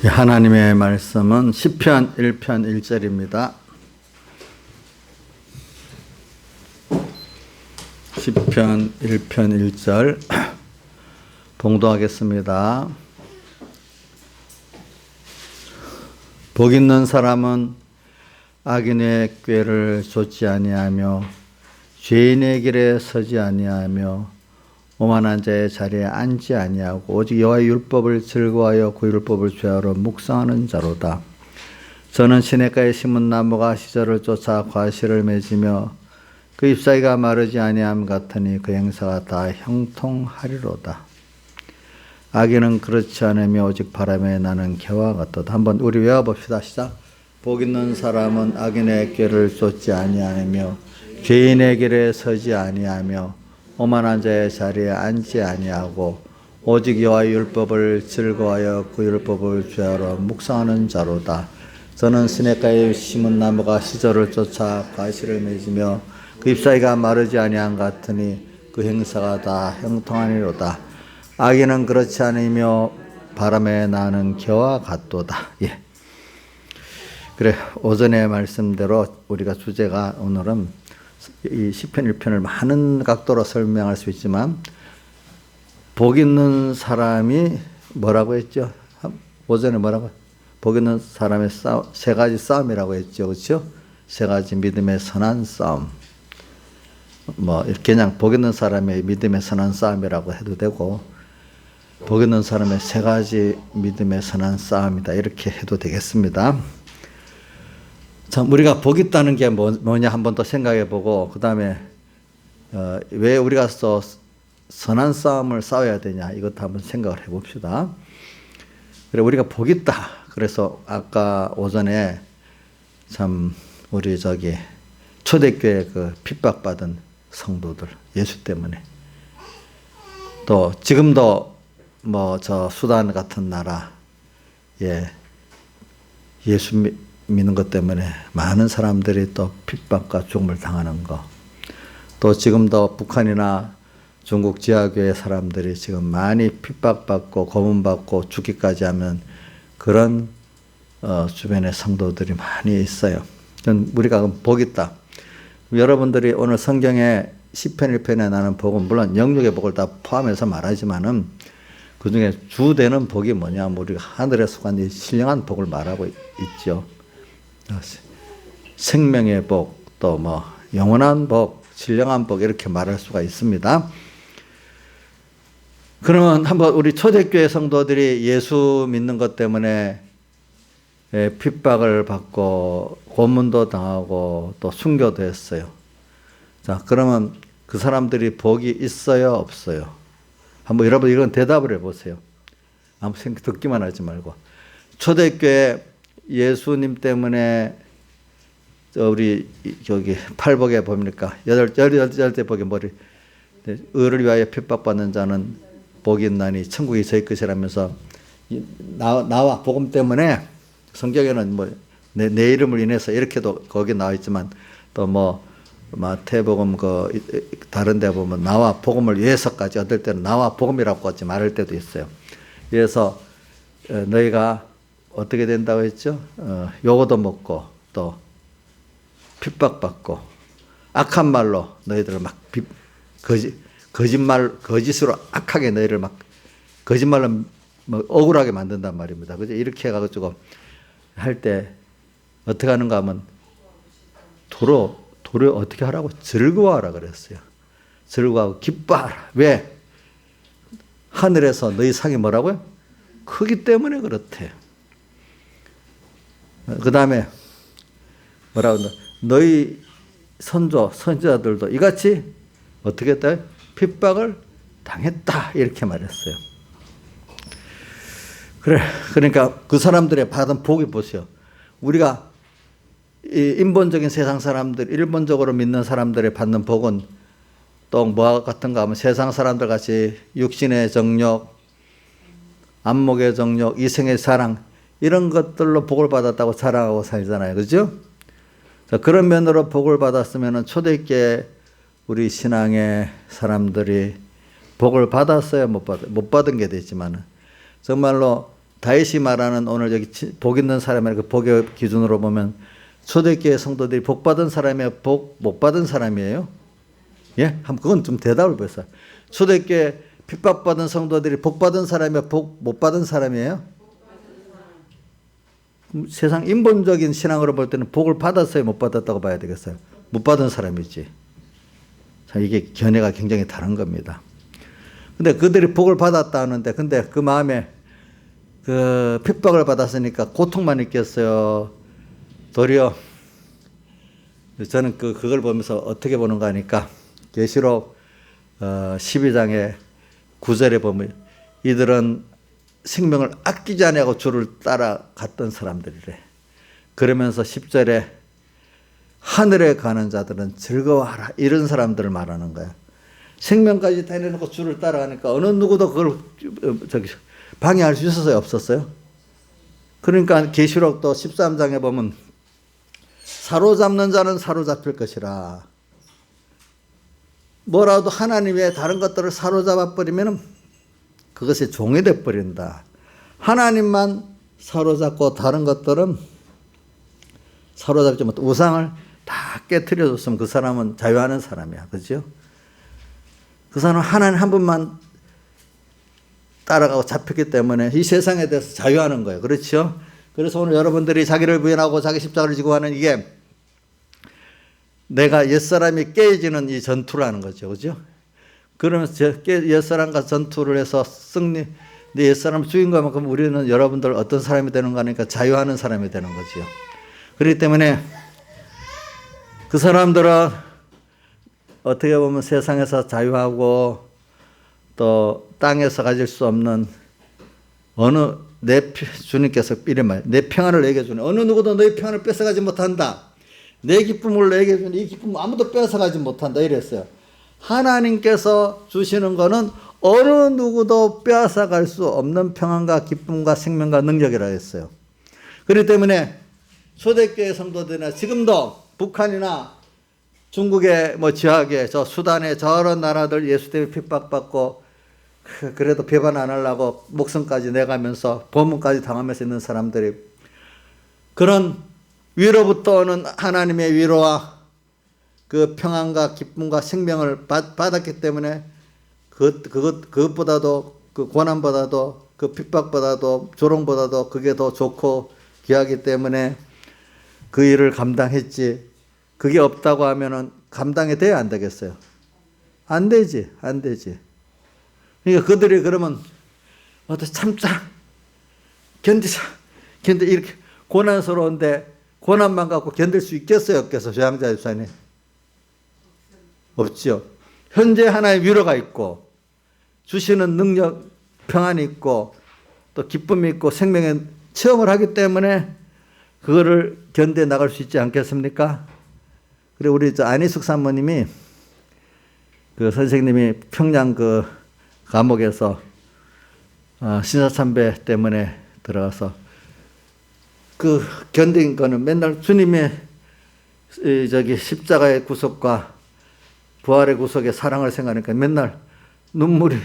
하나님의 말씀은 시편 1편 1절입니다. 시편 1편 1절 봉독하겠습니다. 복 있는 사람은 악인의 꾀를 좇지 아니하며 죄인의 길에 서지 아니하며 오만한 자의 자리에 앉지 아니하고 오직 여호와의 율법을 즐거워하여 그 율법을 죄하러 묵상하는 자로다. 저는 시냇가에 심은 나무가 시절을 쫓아 과실을 맺으며 그 잎사귀가 마르지 아니함 같으니 그 행사가 다 형통하리로다. 악인은 그렇지 않으며 오직 바람에 나는 개와 같도다. 한번 우리 외워봅시다. 시작. 복 있는 사람은 악인의 꾀를 좇지 아니하며 죄인의 길에 서지 아니하며 오만한 자의 자리에 앉지 아니하고 오직 여호와의 율법을 즐거워하여 그 율법을 죄하러 묵상하는 자로다. 저는 시냇가에 심은 나무가 시절을 쫓아 과실을 맺으며 그 잎사귀가 마르지 아니함 같으니 그 행사가 다 형통하니로다. 악인은 그렇지 않으며 바람에 나는 개와 같도다. 예. 그래, 오전의 말씀대로 우리가 주제가 오늘은 이 시편 1편을 많은 각도로 설명할 수 있지만 복 있는 사람이 뭐라고 했죠? 오전에 뭐라고? 복 있는 사람의 세 가지 싸움이라고 했죠. 그렇죠? 세 가지 믿음의 선한 싸움. 그냥 복 있는 사람의 믿음의 선한 싸움이라고 해도 되고 복 있는 사람의 세 가지 믿음의 선한 싸움이다. 이렇게 해도 되겠습니다. 참, 우리가 복 있다는 게 뭐냐 한번 더 생각해 보고, 그 다음에, 왜 우리가 또 선한 싸움을 싸워야 되냐, 이것도 한번 생각을 해 봅시다. 그래, 우리가 복 있다. 그래서 아까 오전에 참, 우리 초대교회 핍박받은 성도들, 예수 때문에. 또, 지금도 수단 같은 나라, 예수 믿는 것 때문에 많은 사람들이 또 핍박과 죽음을 당하는 거. 또 지금도 북한이나 중국 지하교회 사람들이 지금 많이 핍박받고 고문받고 죽기까지 하면 그런 주변에 성도들이 많이 있어요. 우리가 복 있다. 여러분들이 오늘 성경에 시편 1편에 나는 복은 물론 영육의 복을 다 포함해서 말하지만은 그 중에 주되는 복이 뭐냐면 우리가 하늘에 속한 이 신령한 복을 말하고 있죠. 생명의 복, 또 영원한 복, 신령한 복 이렇게 말할 수가 있습니다. 그러면 한번 우리 초대교회 성도들이 예수 믿는 것 때문에 핍박을 받고 고문도 당하고 또 순교도 했어요. 자, 그러면 그 사람들이 복이 있어요, 없어요? 한번 여러분 이건 대답을 해보세요. 아무 생각 듣기만 하지 말고. 초대교회 예수님 때문에 우리 팔복에 봅니까? 열대 복에 의를 위하여 핍박받는 자는 복이 있나니 천국이 저희 것이라면서 나와 복음 때문에 성경에는 내 이름을 인해서 이렇게도 거기 나와 있지만 또 마태복음 다른 데 보면 나와 복음을 위해서까지 어떨 때는 나와 복음이라고까지 말할 때도 있어요. 그래서 너희가 어떻게 된다고 했죠? 요거도 먹고 또 핍박받고 악한 말로 너희들을 거짓으로 악하게 너희를 거짓말로 억울하게 만든단 말입니다. 그죠? 이렇게 해가지고 할 때 어떻게 하는가 하면 도로 어떻게 하라고? 즐거워하라 그랬어요. 즐거워하고 기뻐하라. 왜? 하늘에서 너희 상이 뭐라고요? 크기 때문에 그렇대. 그 다음에 뭐라고 한다? 너희 선지자들도 이같이 어떻게 했다? 핍박을 당했다. 이렇게 말했어요. 그래. 그러니까 그 사람들의 받은 복이 보세요. 우리가 이 인본적인 세상 사람들, 일본적으로 믿는 사람들의 받는 복은 또 뭐와 같은가 하면 세상 사람들 같이 육신의 정욕, 안목의 정욕, 이생의 사랑 이런 것들로 복을 받았다고 자랑하고 살잖아요. 그죠? 자, 그런 면으로 복을 받았으면 초대교회 우리 신앙의 사람들이 복을 받았어요? 못 받은 게 되지만 정말로 다윗이 말하는 오늘 여기 복 있는 사람의 그 복의 기준으로 보면 초대교회 성도들이 복 받은 사람이에요? 복 못 받은 사람이에요? 예? 한번 그건 좀 대답을 보세요. 초대교회 핍박받은 성도들이 복 받은 사람이에요? 복 못 받은 사람이에요? 세상 인본적인 신앙으로 볼 때는 복을 받았어요? 못 받았다고 봐야 되겠어요? 못 받은 사람이지. 자, 이게 견해가 굉장히 다른 겁니다. 근데 그들이 복을 받았다 하는데, 근데 그 마음에 그 핍박을 받았으니까 고통만 있겠어요? 도리어 저는 그걸 보면서 어떻게 보는가 하니까 계시록 12장의 9절에 보면 이들은 생명을 아끼지 아니하고 주를 따라갔던 사람들이래. 그러면서 10절에 하늘에 가는 자들은 즐거워하라, 이런 사람들을 말하는 거야. 생명까지 다 내놓고 주를 따라가니까 어느 누구도 그걸 방해할 수 있었어요, 없었어요? 그러니까 계시록 또 13장에 보면 사로잡는 자는 사로잡힐 것이라. 뭐라도 하나님 외에 다른 것들을 사로잡아 버리면 그것이 종이 돼 버린다. 하나님만 사로잡고 다른 것들은 사로잡지 못해 우상을 다 깨트려줬으면 그 사람은 자유하는 사람이야. 그죠? 그 사람은 하나님 한 분만 따라가고 잡혔기 때문에 이 세상에 대해서 자유하는 거예요. 그렇죠? 그래서 오늘 여러분들이 자기를 부인하고 자기 십자가를 지고 하는 이게 내가 옛사람이 깨지는 이 전투를 하는 거죠. 그죠? 그러면서 옛사람과 전투를 해서 승리, 내 옛사람을 죽인 것만큼 우리는 여러분들 어떤 사람이 되는 거 하니까 자유하는 사람이 되는 거죠. 그렇기 때문에 그 사람들은 어떻게 보면 세상에서 자유하고 또 땅에서 가질 수 없는 어느 주님께서 이래 말, 내 평안을 내게 주네. 어느 누구도 너의 평안을 뺏어가지 못한다. 내 기쁨을 내게 주니 이 기쁨 아무도 뺏어가지 못한다. 이랬어요. 하나님께서 주시는 거는 어느 누구도 빼앗아갈 수 없는 평안과 기쁨과 생명과 능력이라 했어요. 그렇기 때문에 초대교회 성도들이나 지금도 북한이나 중국의 지하계, 저 수단의 저런 나라들 예수 때문에 핍박받고 그래도 배반 안 하려고 목숨까지 내가면서 범문까지 당하면서 있는 사람들이 그런 위로부터 오는 하나님의 위로와 그 평안과 기쁨과 생명을 받았기 때문에 그것보다도 그 고난보다도 그 핍박보다도 조롱보다도 그게 더 좋고 귀하기 때문에 그 일을 감당했지. 그게 없다고 하면은 감당이 돼야 안 되겠어요? 안 되지, 안 되지. 그러니까 그들이 그러면 참자, 견디자, 이렇게 고난스러운데 고난만 갖고 견딜 수 있겠어요, 없겠어요? 조양자 집사님 없죠. 현재 하나의 위로가 있고 주시는 능력, 평안이 있고 또 기쁨이 있고 생명의 체험을 하기 때문에 그거를 견뎌 나갈 수 있지 않겠습니까? 그리고 우리 안희숙 사모님이 그 선생님이 평양 그 감옥에서 신사참배 때문에 들어가서 그 견딘 거는 맨날 주님의 십자가의 구속과 부활의 구속의 사랑을 생각하니까 맨날 눈물이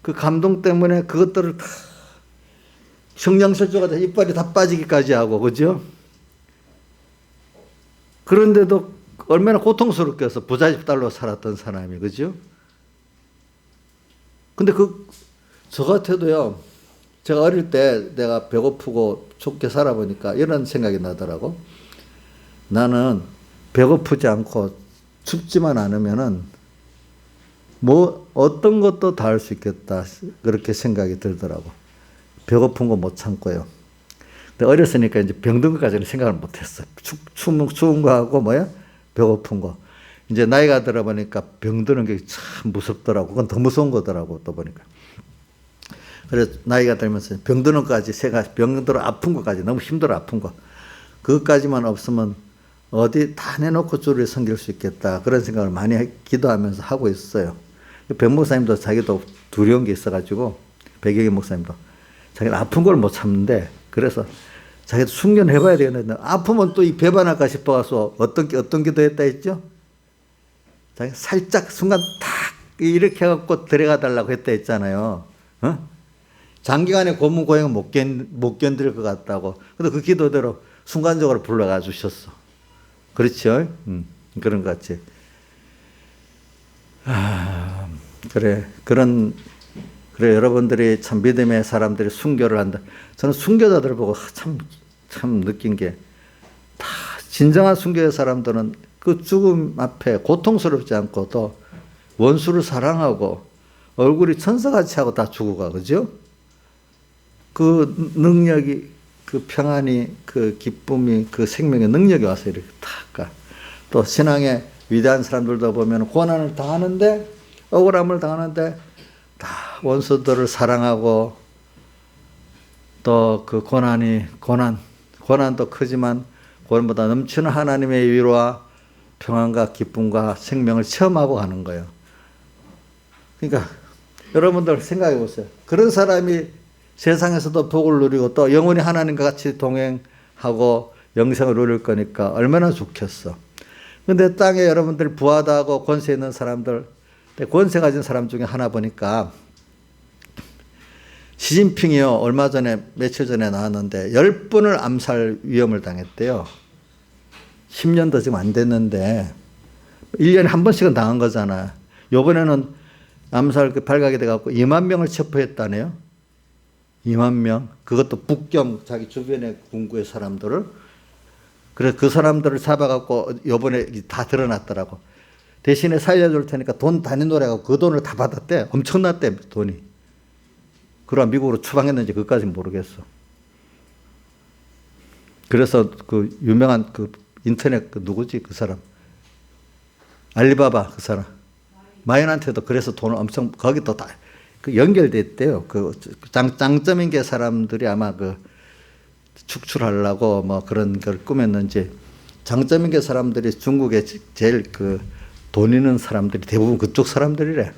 그 감동 때문에 그것들을 다 성령설조가 이빨이 다 빠지기까지 하고 그죠? 그런데도 얼마나 고통스럽게 해서 부잣집 딸로 살았던 사람이 그죠? 근데 저 같아도요, 제가 어릴 때 내가 배고프고 좁게 살아보니까 이런 생각이 나더라고. 나는 배고프지 않고 춥지만 않으면은 어떤 것도 다 할 수 있겠다. 그렇게 생각이 들더라고. 배고픈 거 못 참고요. 근데 어렸으니까 이제 병든 것까지는 생각을 못 했어. 추운 거하고 배고픈 거. 이제 나이가 들어보니까 병드는 게 참 무섭더라고. 그건 더 무서운 거더라고, 또 보니까. 그래서 나이가 들면서 병드는 것까지 병들어 아픈 것까지 너무 힘들어 아픈 거. 그것까지만 없으면 어디 다 내놓고 주를 섬길 수 있겠다. 그런 생각을 많이 기도하면서 하고 있어요. 백 목사님도 자기도 두려운 게 있어가지고, 백영희 목사님도 자기는 아픈 걸 못 참는데, 그래서 자기도 숙련해봐야 되겠는데, 아프면 또 이 배반할까 싶어서 어떤 기도 했다 했죠? 자기 살짝 순간 탁 이렇게 해갖고 들어가 달라고 했다 했잖아요. 장기간의 고문 고행은 못 견딜 것 같다고. 근데 그 기도대로 순간적으로 불러가 주셨어. 그렇죠? 그런 것 같지. 그래. 그래. 여러분들이 참 믿음의 사람들이 순교를 한다. 저는 순교자들 보고 참 느낀 게, 다 진정한 순교의 사람들은 그 죽음 앞에 고통스럽지 않고도 원수를 사랑하고 얼굴이 천사같이 하고 다 죽어가. 그죠? 그 능력이, 그 평안이, 그 기쁨이, 그 생명의 능력이 와서 이렇게 탁 가. 또 신앙의 위대한 사람들도 보면 고난을 당하는데, 억울함을 당하는데 다 원수들을 사랑하고, 또 그 고난도 크지만 고난보다 넘치는 하나님의 위로와 평안과 기쁨과 생명을 체험하고 가는 거예요. 그러니까 여러분들 생각해 보세요. 그런 사람이 세상에서도 복을 누리고 또 영원히 하나님과 같이 동행하고 영생을 누릴 거니까 얼마나 좋겠어. 근데 땅에 여러분들 부하다 하고 권세 있는 사람들, 권세 가진 사람 중에 하나 보니까 시진핑이요, 얼마 전에, 며칠 전에 나왔는데 10분을 암살 위험을 당했대요. 10년도 지금 안 됐는데 1년에 한 번씩은 당한 거잖아. 요번에는 암살 발각이 돼갖고 2만 명을 체포했다네요. 2만 명. 그것도 북경 자기 주변의 군구의 사람들을. 그래서 그 사람들을 잡아갖고 요번에 다 드러났더라고. 대신에 살려줄 테니까 돈 단위노래하고 그 돈을 다 받았대. 엄청났대, 돈이. 그러나 미국으로 추방했는지 그것까지는 모르겠어. 그래서 그 유명한 그 인터넷 그 누구지 그 사람, 알리바바 그 사람, 마연한테도 그래서 돈을 엄청 거기도 다 그 연결됐대요. 그 장점인 게 사람들이 아마 그 축출하려고 뭐 그런 걸 꾸몄는지, 장점인 게 사람들이 중국에 제일 그 돈 있는 사람들이 대부분 그쪽 사람들이래.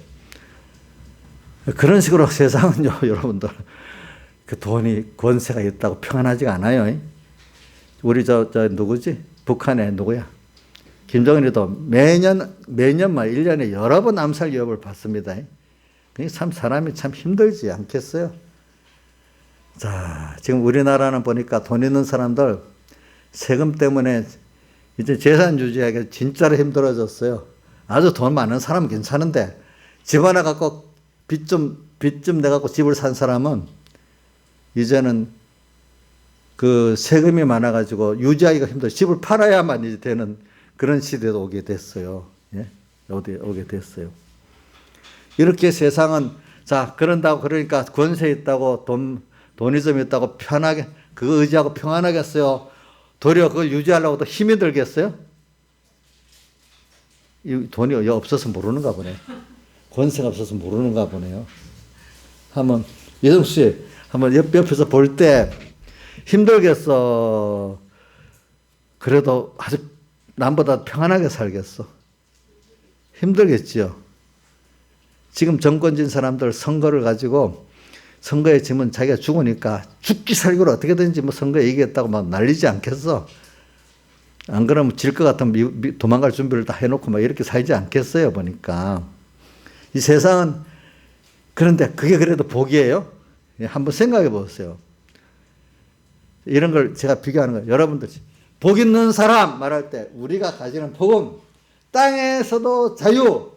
그런 식으로 세상은요, 여러분들, 그 돈이 권세가 있다고 평안하지가 않아요. 우리 저 누구지? 북한에 누구야? 김정은이도 매년 말 1년에 여러 번 암살 위협을 받습니다. 참 사람이 참 힘들지 않겠어요? 자, 지금 우리나라는 보니까 돈 있는 사람들 세금 때문에 이제 재산 유지하기 진짜로 힘들어졌어요. 아주 돈 많은 사람은 괜찮은데 집 하나 갖고 빚 좀 내갖고 집을 산 사람은 이제는 그 세금이 많아가지고 유지하기가 힘들어. 집을 팔아야만 이제 되는 그런 시대도 오게 됐어요. 예? 오게 됐어요. 이렇게 세상은, 자, 그러니까 권세 있다고 돈이 좀 있다고 편하게, 그거 의지하고 평안하겠어요? 도리어 그걸 유지하려고 또 힘이 들겠어요? 이 돈이 없어서 모르는가 보네. 권세가 없어서 모르는가 보네요. 한번, 예정수 씨, 한번 옆에서 볼 때 힘들겠어? 그래도 아주 남보다 평안하게 살겠어? 힘들겠지요? 지금 정권진 사람들 선거를 가지고 선거에 지면 자기가 죽으니까 죽기 살기로 어떻게든지 뭐 선거에 이기겠다고 막 난리지 않겠어? 안 그러면 질 것 같으면 도망갈 준비를 다 해놓고 막 이렇게 살지 않겠어요, 보니까. 이 세상은, 그런데 그게 그래도 복이에요? 한번 생각해 보세요. 이런 걸 제가 비교하는 거예요. 여러분들, 복 있는 사람 말할 때 우리가 가지는 복은 땅에서도 자유,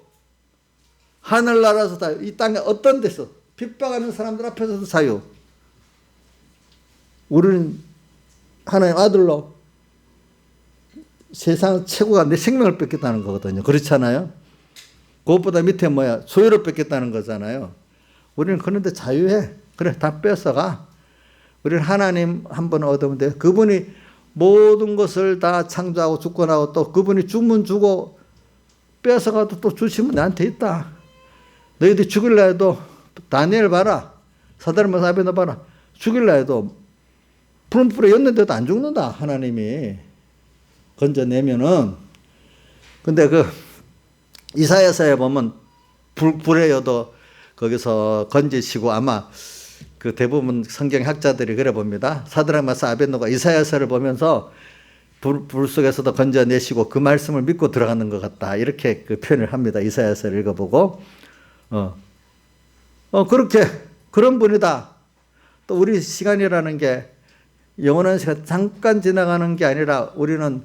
하늘나라에서 자유, 이 땅에 어떤 데서 핍박하는 사람들 앞에서도 자유. 우리는 하나님 아들로 세상 최고가 내 생명을 뺏겠다는 거거든요. 그렇잖아요? 그것보다 밑에 뭐야? 소유를 뺏겠다는 거잖아요. 우리는 그런데 자유해. 그래, 다 뺏어가. 우리는 하나님 한 번 얻으면 돼. 그분이 모든 것을 다 창조하고 주권하고 또 그분이 주면 주고 뺏어가도 또 주시면 나한테 있다. 너희들이 죽일라 해도 다니엘 봐라. 사다리만 사변 봐라. 죽일라 해도 푸른 불에 였는데도 안 죽는다. 하나님이 건져내면은. 근데 그 이사야서에 보면 불에 여도 거기서 건지시고, 아마 그 대부분 성경 학자들이 그래 봅니다. 사드락 메삭 아벳느고가 이사야서를 보면서 불 속에서도 건져내시고 그 말씀을 믿고 들어가는 것 같다. 이렇게 그 표현을 합니다. 이사야서를 읽어보고. 그렇게, 그런 분이다. 또 우리 시간이라는 게 영원한 시간 잠깐 지나가는 게 아니라 우리는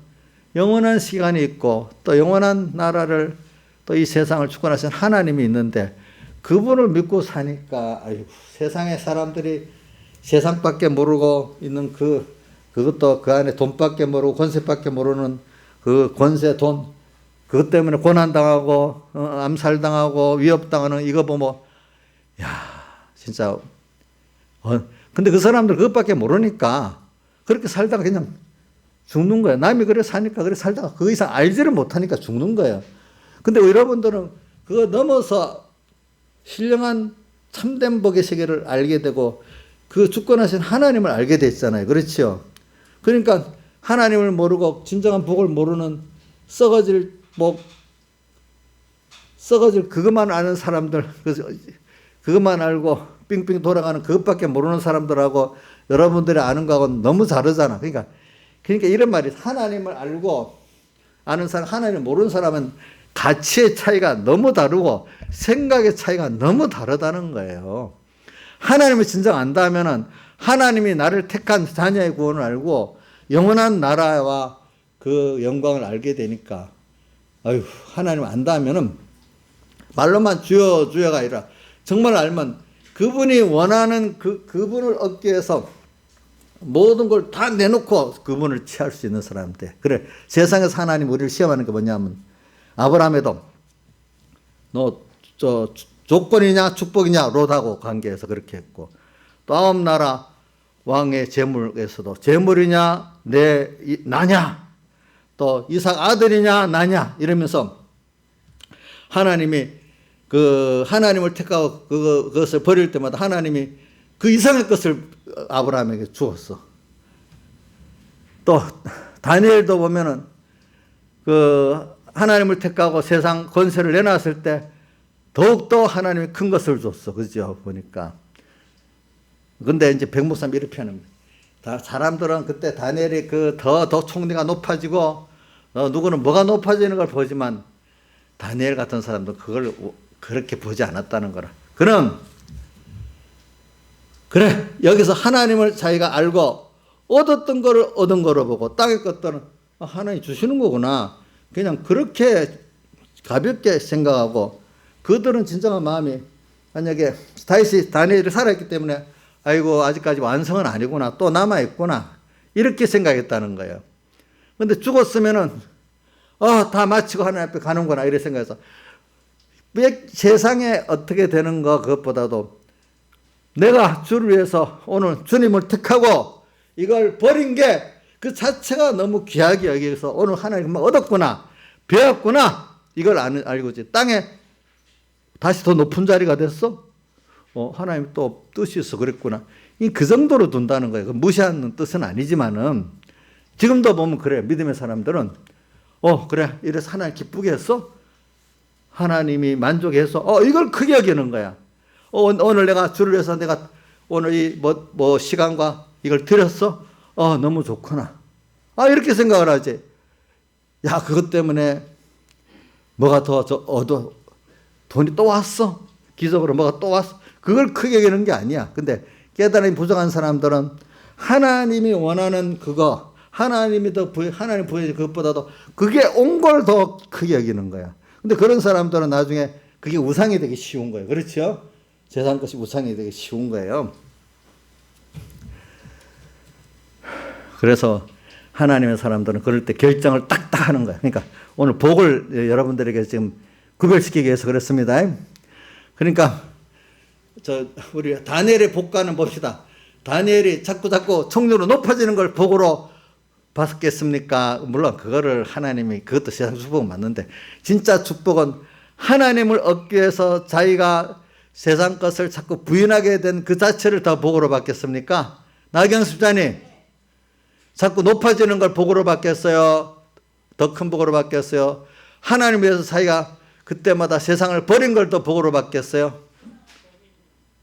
영원한 시간이 있고 또 영원한 나라를 또 이 세상을 주권하신 하나님이 있는데 그분을 믿고 사니까 아이고, 세상의 사람들이 세상밖에 모르고 있는 그것도 그 안에 돈밖에 모르고 권세밖에 모르는 그 권세 돈 그것 때문에 고난당하고 암살당하고 위협당하는 이거 보면 야 진짜 근데 그 사람들 그것밖에 모르니까 그렇게 살다가 그냥 죽는 거예요. 남이 그래 사니까 그래 살다가 그 이상 알지를 못하니까 죽는 거예요. 근데 여러분들은 그거 넘어서 신령한 참된 복의 세계를 알게 되고 그 주권하신 하나님을 알게 됐잖아요. 그렇죠? 그러니까 하나님을 모르고 진정한 복을 모르는 썩어질 그것만 아는 사람들, 그것만 알고 빙빙 돌아가는 그것밖에 모르는 사람들하고 여러분들이 아는 거하고는 너무 다르잖아. 그러니까 이런 말이 하나님을 알고 아는 사람, 하나님을 모르는 사람은 가치의 차이가 너무 다르고 생각의 차이가 너무 다르다는 거예요. 하나님을 진정 안다면은 하나님이 나를 택한 자녀의 구원을 알고 영원한 나라와 그 영광을 알게 되니까 아유 하나님 안다면은 말로만 주여 주여가 아니라 정말 알면 그분이 원하는 그분을 얻기 위해서 모든 걸 다 내놓고 그분을 취할 수 있는 사람인데 그래 세상에서 하나님 우리를 시험하는 게 뭐냐면 아브라함에도 너 조건이냐 축복이냐 롯하고 관계에서 그렇게 했고 또 아홉 나라 왕의 재물에서도 재물이냐 나냐 또 이삭 아들이냐 나냐 이러면서 하나님이 하나님을 택하고 그것을 버릴 때마다 하나님이 그 이상의 것을 아브라함에게 주었어. 또 다니엘도 보면은 하나님을 택하고 세상 권세를 내놨을 때 더욱더 하나님이 큰 것을 줬어. 그죠? 보니까. 근데 이제 백목사님 이렇게 표현합니다. 사람들은 그때 다니엘이 더 총리가 높아지고 누구는 뭐가 높아지는 걸 보지만 다니엘 같은 사람도 그걸 그렇게 보지 않았다는 거라. 그럼 그래 여기서 하나님을 자기가 알고 얻었던 거를 얻은 거로 보고 땅의 것들은 하나님이 주시는 거구나. 그냥 그렇게 가볍게 생각하고 그들은 진정한 마음이 만약에 다니엘이 살아있기 때문에 아이고 아직까지 완성은 아니구나 또 남아있구나 이렇게 생각했다는 거예요. 근데 죽었으면은 다 마치고 하나님 앞에 가는구나 이렇게 생각해서 세상에 어떻게 되는 거 그것보다도 내가 주를 위해서 오늘 주님을 택하고 이걸 버린 게 그 자체가 너무 귀하게 여기서 오늘 하나님 얻었구나 배웠구나 이걸 알고 있지. 땅에 다시 더 높은 자리가 됐어? 하나님 또 뜻이 있어 그랬구나. 그 정도로 둔다는 거예요. 무시하는 뜻은 아니지만은 지금도 보면 그래. 믿음의 사람들은 그래 이래서 하나님 기쁘게 했어? 하나님이 만족해서 이걸 크게 여기는 거야. 오늘 내가 주를 위해서 내가 오늘 이 시간과 이걸 드렸어? 너무 좋구나. 이렇게 생각을 하지. 야, 그것 때문에 뭐가 더 돈이 또 왔어? 기적으로 뭐가 또 왔어? 그걸 크게 여기는 게 아니야. 근데 깨달음이 부족한 사람들은 하나님이 원하는 그거, 하나님 부여진 그것보다도 그게 온 걸 더 크게 여기는 거야. 근데 그런 사람들은 나중에 그게 우상이 되기 쉬운 거예요. 그렇죠? 세상 것이 우상이 되기 쉬운 거예요. 그래서 하나님의 사람들은 그럴 때 결정을 딱딱 하는 거예요. 그러니까 오늘 복을 여러분들에게 지금 구별시키기 위해서 그렇습니다. 그러니까 우리 다니엘의 복과는 봅시다. 다니엘이 자꾸 총리로 높아지는 걸 복으로 봤겠습니까? 물론 그거를 하나님이 그것도 세상 축복은 맞는데 진짜 축복은 하나님을 얻기 위해서 자기가 세상 것을 자꾸 부인하게 된 그 자체를 더 복으로 받겠습니까? 나경 집사님 자꾸 높아지는 걸 복으로 받겠어요? 더 큰 복으로 받겠어요? 하나님 위해서 자기가 그때마다 세상을 버린 걸 더 복으로 받겠어요?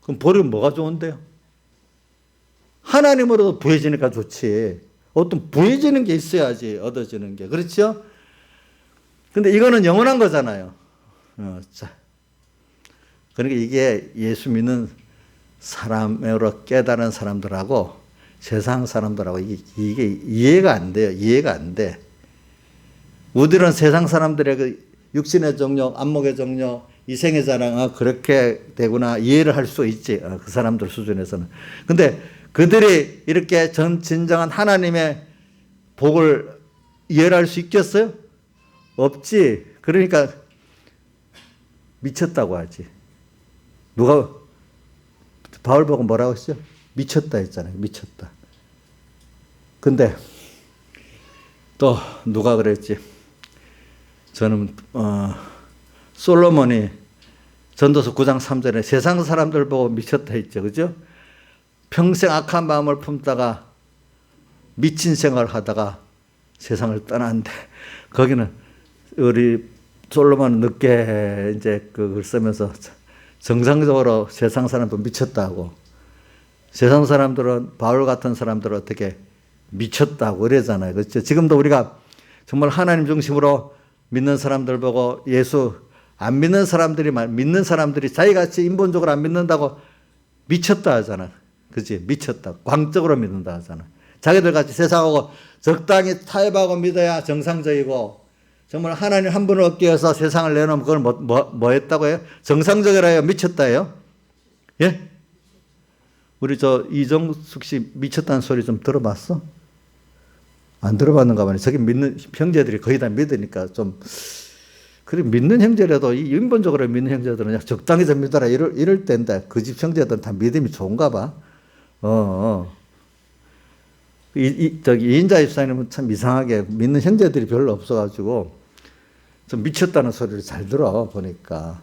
그럼 버리면 뭐가 좋은데요? 하나님으로도 부해지니까 좋지. 어떤 부해지는 게 있어야지 얻어지는 게. 그렇죠? 근데 이거는 영원한 거잖아요. 자. 그러니까 이게 예수 믿는 사람으로 깨달은 사람들하고 세상 사람들하고 이게 이해가 안 돼요. 이해가 안 돼. 우리는 세상 사람들의 그 육신의 정욕, 안목의 정욕, 이생의 자랑, 그렇게 되구나 이해를 할 수 있지. 그 사람들 수준에서는. 근데 그들이 이렇게 진정한 하나님의 복을 이해를 할 수 있겠어요? 없지. 그러니까 미쳤다고 하지. 누가 바울 보고 뭐라고 했어요? 미쳤다 했잖아요. 미쳤다. 근데 또 누가 그랬지? 저는 솔로몬이 전도서 9장 3절에 세상 사람들 보고 미쳤다 했죠. 그죠? 평생 악한 마음을 품다가 미친 생활을 하다가 세상을 떠났는데 거기는 우리 솔로몬은 늦게 이제 그걸 쓰면서 정상적으로 세상 사람도 미쳤다고, 세상 사람들은 바울 같은 사람들은 어떻게 미쳤다고 그러잖아요. 그렇죠? 지금도 우리가 정말 하나님 중심으로 믿는 사람들 보고 예수 안 믿는 사람들이 믿는 사람들이 자기같이 인본적으로 안 믿는다고 미쳤다 하잖아. 그치? 미쳤다. 광적으로 믿는다 하잖아. 자기들 같이 세상하고 적당히 타협하고 믿어야 정상적이고, 정말 하나님 한 분을 얻기 위해서 세상을 내놓으면 그걸 뭐 했다고 해요? 정상적이라 해요? 미쳤다 해요? 예? 우리 이정숙 씨 미쳤다는 소리 좀 들어봤어? 안 들어봤는가 보네. 저기 믿는 형제들이 거의 다 믿으니까 좀, 그래, 믿는 형제라도, 이 인본적으로 믿는 형제들은 그냥 적당히 좀 믿어라 이럴 때인데, 그 집 형제들은 다 믿음이 좋은가 봐. 이인자 집사님은 참 이상하게 믿는 형제들이 별로 없어가지고 좀 미쳤다는 소리를 잘 들어 보니까.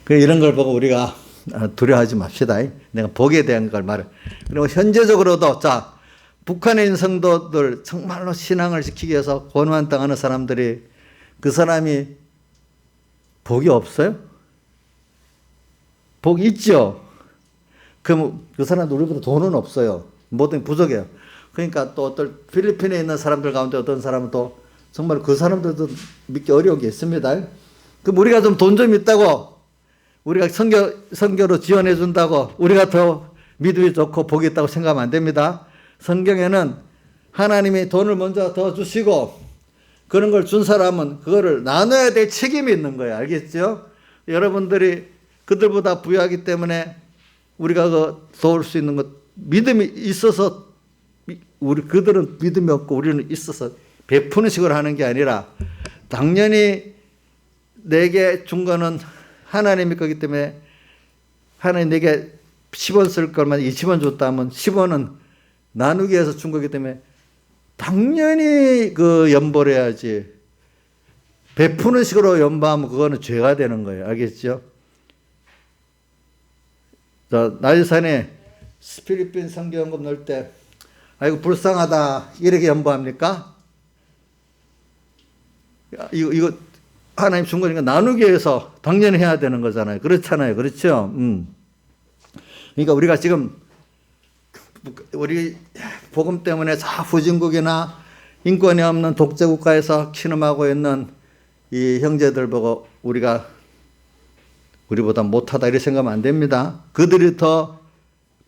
이런 걸 보고 우리가 두려워하지 맙시다. 내가 복에 대한 걸 말해. 그리고 현재적으로도 자, 북한에 있는 성도들 정말로 신앙을 지키기 위해서 고난을 당하는 사람들이, 그 사람이 복이 없어요? 복이 있죠. 그 사람도 우리보다 돈은 없어요. 모든 부족해요. 그러니까 또 어떤 필리핀에 있는 사람들 가운데 어떤 사람은 또 정말 그 사람들도 믿기 어려운 게 있습니다. 그럼 우리가 좀 돈 좀 있다고, 우리가 선교로 지원해 준다고 우리가 더 믿음이 좋고 복이 있다고 생각하면 안 됩니다. 성경에는 하나님이 돈을 먼저 더 주시고 그런 걸 준 사람은 그거를 나눠야 될 책임이 있는 거예요. 알겠죠? 여러분들이 그들보다 부유하기 때문에 우리가 그 도울 수 있는 것, 믿음이 있어서, 그들은 믿음이 없고 우리는 있어서 베푸는 식으로 하는 게 아니라, 당연히 내게 준 거는 하나님의 거기 때문에, 하나님 내게 10원 쓸 걸만 20원 줬다 하면 10원은 나누기 위해서 준 거기 때문에 당연히 그 연보를 해야지. 베푸는 식으로 연보하면 그거는 죄가 되는 거예요. 알겠죠? 나일산에 필리핀 선교연금 넣을 때, 아이고 불쌍하다 이렇게 연보합니까? 이거 하나님 준 거니까 나누기 위해서 당연히 해야 되는 거잖아요. 그렇잖아요. 그렇죠? 그러니까 우리가 지금 우리 복음 때문에 후진국이나 인권이 없는 독재국가에서 신음하고 있는 이 형제들 보고 우리보다 못하다 이렇게 생각하면 안 됩니다. 그들이 더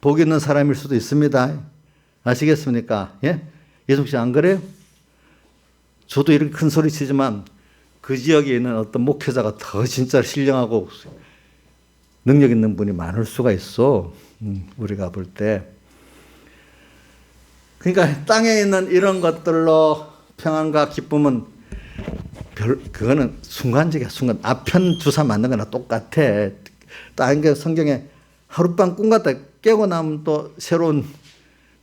복 있는 사람일 수도 있습니다. 아시겠습니까? 예? 예숙 씨 안 그래요? 저도 이렇게 큰 소리 치지만 그 지역에 있는 어떤 목회자가 더 진짜 신령하고 능력 있는 분이 많을 수가 있어. 우리가 볼 때. 그러니까 땅에 있는 이런 것들로 평안과 기쁨은 그거는 순간적이야. 순간. 아편 주사 맞는 거나 똑같아. 다른 게 성경에 하룻밤 꿈 같다 깨고 나면 또 새로운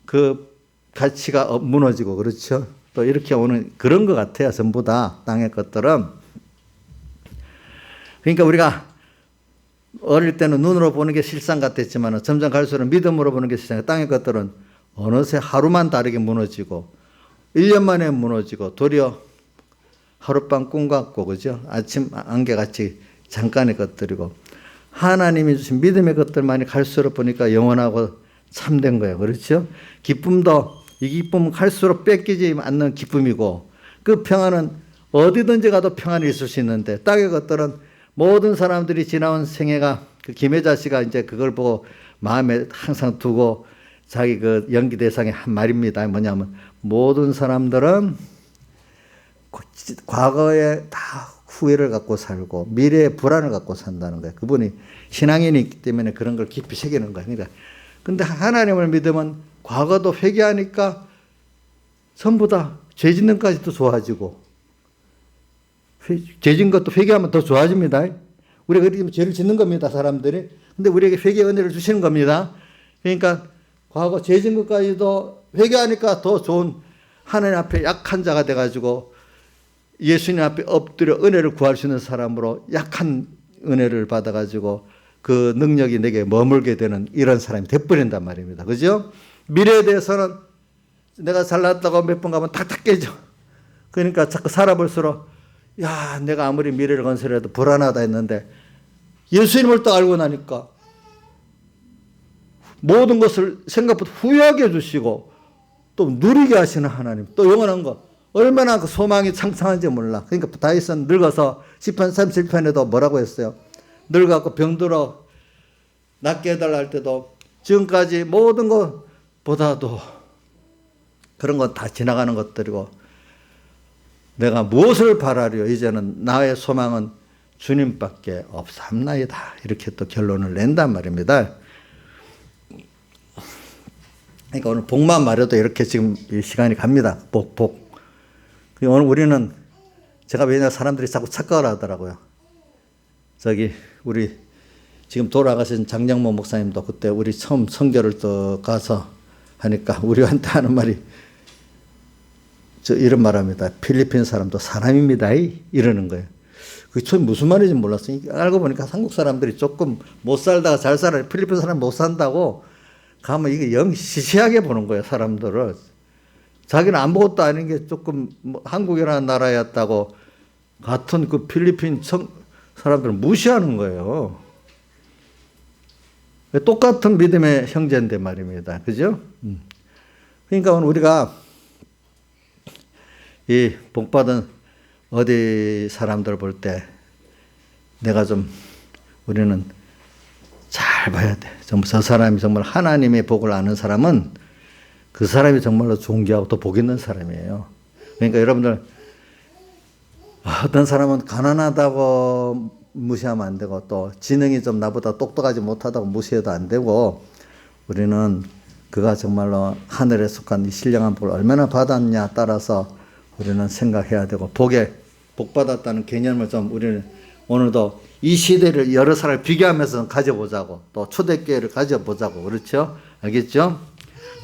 그 가치가 무너지고, 그렇죠? 또 이렇게 오는 그런 것 같아요. 전부 다 땅의 것들은. 그러니까 우리가 어릴 때는 눈으로 보는 게 실상 같았지만 점점 갈수록 믿음으로 보는 게 실상. 땅의 것들은 어느새 하루만 다르게 무너지고 1년 만에 무너지고 도리어 하룻밤 꿈 같고, 그죠? 아침 안개같이 잠깐의 것들이고, 하나님이 주신 믿음의 것들만이 갈수록 보니까 영원하고 참된 거예요. 그렇죠? 기쁨도, 이 기쁨은 갈수록 뺏기지 않는 기쁨이고, 그 평안은 어디든지 가도 평안이 있을 수 있는데, 땅의 것들은 모든 사람들이 지나온 생애가 그 김혜자 씨가 이제 그걸 보고 마음에 항상 두고 자기 그 연기 대상에 한 말입니다. 뭐냐면 모든 사람들은 과거에 다 후회를 갖고 살고 미래에 불안을 갖고 산다는 거예요. 그분이 신앙인이기 때문에 그런 걸 깊이 새기는 거예요. 그러니까 근데 하나님을 믿으면 과거도 회개하니까 전부 다 죄 짓는 것까지도 좋아지고 죄 짓는 것도 회개하면 더 좋아집니다. 우리가 그렇게 죄를 짓는 겁니다, 사람들이. 근데 우리에게 회개 은혜를 주시는 겁니다. 그러니까 과거 죄 짓는 것까지도 회개하니까 더 좋은 하나님 앞에 약한 자가 돼가지고 예수님 앞에 엎드려 은혜를 구할 수 있는 사람으로 약한 은혜를 받아가지고 그 능력이 내게 머물게 되는 이런 사람이 돼버린단 말입니다. 그죠? 미래에 대해서는 내가 잘났다고 몇 번 가면 탁탁 깨져. 그러니까 자꾸 살아볼수록 야, 내가 아무리 미래를 건설해도 불안하다 했는데 예수님을 또 알고 나니까 모든 것을 생각보다 후회하게 해주시고 또 누리게 하시는 하나님, 또 영원한 것, 얼마나 그 소망이 창창한지 몰라. 그러니까 다윗은 늙어서 시편 37편에도 뭐라고 했어요? 늙어갖고 병들어 낫게 해달라 할 때도 지금까지 모든 것보다도 그런 건 다 지나가는 것들이고 내가 무엇을 바라리요? 이제는 나의 소망은 주님밖에 없사옵나이다. 이렇게 또 결론을 낸단 말입니다. 그러니까 오늘 복만 말해도 이렇게 지금 시간이 갑니다. 복. 오늘 우리는 제가 왜냐 사람들이 자꾸 착각을 하더라고요. 우리 지금 돌아가신 장정모 목사님도 그때 우리 처음 선교를 또 가서 하니까 우리한테 하는 말이 이런 말합니다. 필리핀 사람도 사람입니다. 이러는 거예요. 그게 처음 무슨 말인지 몰랐어요. 알고 보니까 한국 사람들이 조금 못 살다가 잘 살아요. 필리핀 사람 못 산다고 가면 이게 영 시시하게 보는 거예요. 사람들을. 자기는 아무것도 아닌 게 조금 한국이라는 나라였다고 같은 그 필리핀 사람들을 무시하는 거예요. 똑같은 믿음의 형제인데 말입니다. 그죠? 그러니까 오늘 우리가 이 복받은 어디 사람들 볼 때 내가 좀 우리는 잘 봐야 돼. 정말 저 사람이 정말 하나님의 복을 아는 사람은 그 사람이 정말로 존귀하고 또 복 있는 사람이에요. 그러니까 여러분들 어떤 사람은 가난하다고 무시하면 안 되고 또 지능이 좀 나보다 똑똑하지 못하다고 무시해도 안 되고 우리는 그가 정말로 하늘에 속한 이 신령한 복을 얼마나 받았냐 따라서 우리는 생각해야 되고 복 받았다는 개념을 좀 우리는 오늘도 이 시대를 여러 사람을 비교하면서 가져보자고 또 초대교회를 가져보자고 그렇죠? 알겠죠?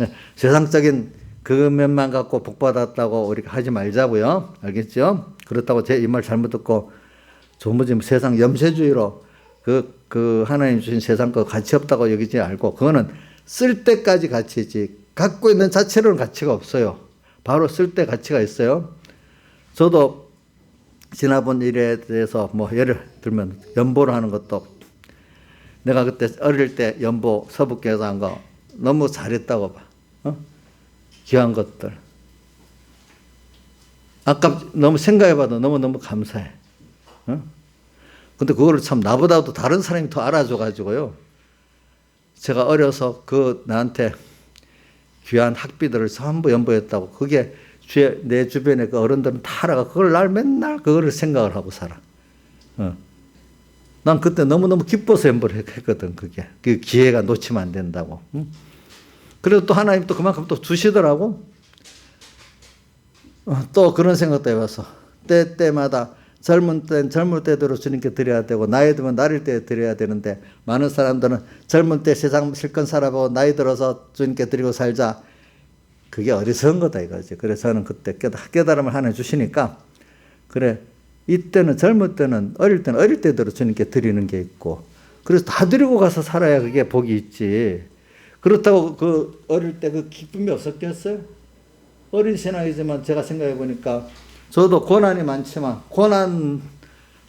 네, 세상적인 그 면만 갖고 복 받았다고 우리가 하지 말자고요. 알겠죠? 그렇다고 제 이 말 잘못 듣고 전부지 세상 염세주의로 그 하나님 주신 세상 거 가치 없다고 여기지 않고 그거는 쓸 때까지 가치지 갖고 있는 자체로는 가치가 없어요. 바로 쓸 때 가치가 있어요. 저도 지나본 일에 대해서 뭐 예를 들면 연보를 하는 것도 내가 그때 어릴 때 연보 서북교에서 한 거 너무 잘했다고 봐. 귀한 것들. 아까 너무 생각해봐도 너무너무 감사해. 근데 그거를 참 나보다도 다른 사람이 더 알아줘가지고요. 제가 어려서 나한테 귀한 학비들을 전부 연보했다고. 그게 내 주변에 그 어른들은 다 알아가. 그걸 날 맨날 그거를 생각을 하고 살아. 난 그때 너무너무 기뻐서 연보를 했거든, 그게. 그 기회가 놓치면 안 된다고. 그래도 또 하나님 또 그만큼 또 주시더라고. 또 그런 생각도 해봐서. 때마다 젊을 때대로 주님께 드려야 되고, 나이 들면 나릴 때 드려야 되는데, 많은 사람들은 젊을 때 세상 실컷 살아보고, 나이 들어서 주님께 드리고 살자. 그게 어리석은 거다 이거지. 그래서 저는 그때 깨달음을 하나 주시니까, 그래, 이때는 젊을 때는, 어릴 때대로 주님께 드리는 게 있고, 그래서 다 드리고 가서 살아야 그게 복이 있지. 그렇다고 그 어릴 때 그 기쁨이 없었겠어요? 어린 신앙이지만 제가 생각해 보니까 저도 고난이 많지만 고난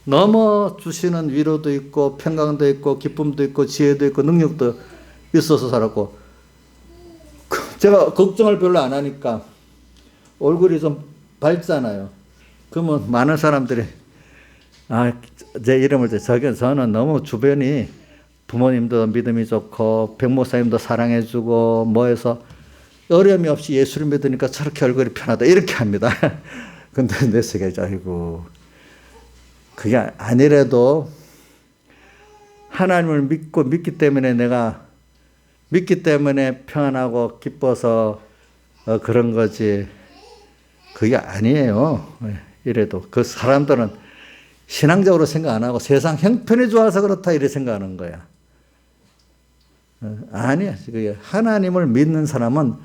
넘어 주시는 위로도 있고 평강도 있고 기쁨도 있고 지혜도 있고 능력도 있어서 살았고 제가 걱정을 별로 안 하니까 얼굴이 좀 밝잖아요. 그러면 많은 사람들이 제 이름을 저는 너무 주변이 부모님도 믿음이 좋고 백목사님도 사랑해주고 뭐해서 어려움이 없이 예수를 믿으니까 저렇게 얼굴이 편하다 이렇게 합니다. 근데 내 세계에 아이고 그게 아니래도 하나님을 믿기 때문에 내가 믿기 때문에 평안하고 기뻐서 그런 거지 그게 아니에요. 이래도 그 사람들은 신앙적으로 생각 안 하고 세상 형편이 좋아서 그렇다 이렇게 생각하는 거야. 아니야. 하나님을 믿는 사람은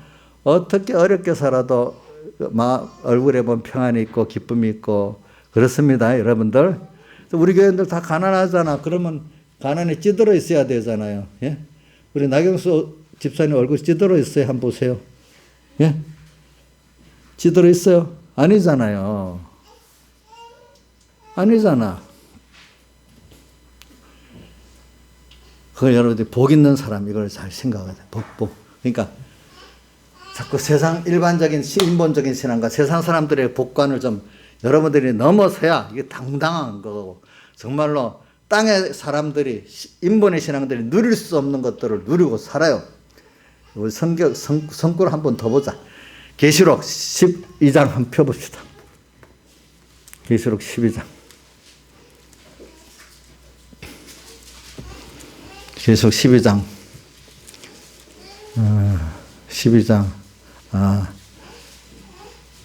어떻게 어렵게 살아도 얼굴에 보면 평안이 있고 기쁨이 있고 그렇습니다. 여러분들. 우리 교회들 다 가난하잖아. 그러면 가난에 찌들어 있어야 되잖아요. 예? 우리 나경수 집사님 얼굴 찌들어 있어요. 한번 보세요. 예? 찌들어 있어요? 아니잖아요. 아니잖아. 그걸 여러분들이 복 있는 사람 이걸 잘 생각해야 돼. 복. 그러니까 자꾸 세상 일반적인 인본적인 신앙과 세상 사람들의 복관을 좀 여러분들이 넘어서야 이게 당당한 거고 정말로 땅의 사람들이 인본의 신앙들이 누릴 수 없는 것들을 누리고 살아요. 우리 성구를 한번 더 보자. 계시록 12장 한번 펴봅시다. 계시록 12장. 계시록 12장. 12장.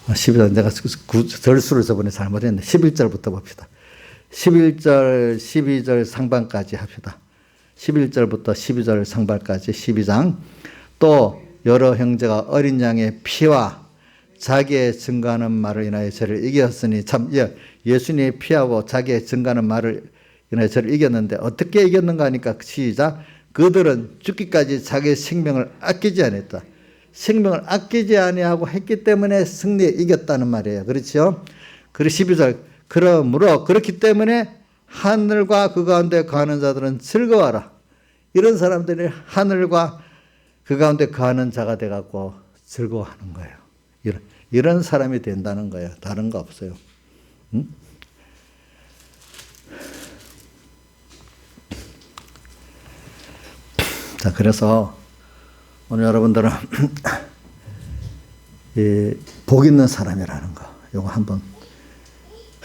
12장 내가 절수를 저번에 잘못했네. 11절부터 봅시다. 11절, 12절 상반까지 합시다. 11절부터 12절 상반까지 12장. 또 여러 형제가 어린 양의 피와 자기의 증거하는 말을 인하여 저를 이겼으니 참 예수님의 피하고 자기의 증거하는 말을 인하여 저를 이겼는데 어떻게 이겼는가 하니까 시작. 그들은 죽기까지 자기의 생명을 아끼지 않았다. 생명을 아끼지 아니하고 했기 때문에 승리에 이겼다는 말이에요. 그렇죠? 그리고 12절 그러므로 그렇기 때문에 하늘과 그 가운데 거하는 자들은 즐거워하라. 이런 사람들이 하늘과 그 가운데 거하는 자가 돼갖고 즐거워하는 거예요. 이런 사람이 된다는 거예요. 다른 거 없어요. 응? 자, 그래서 오늘 여러분들은 이 복 있는 사람이라는 거, 요거 한번,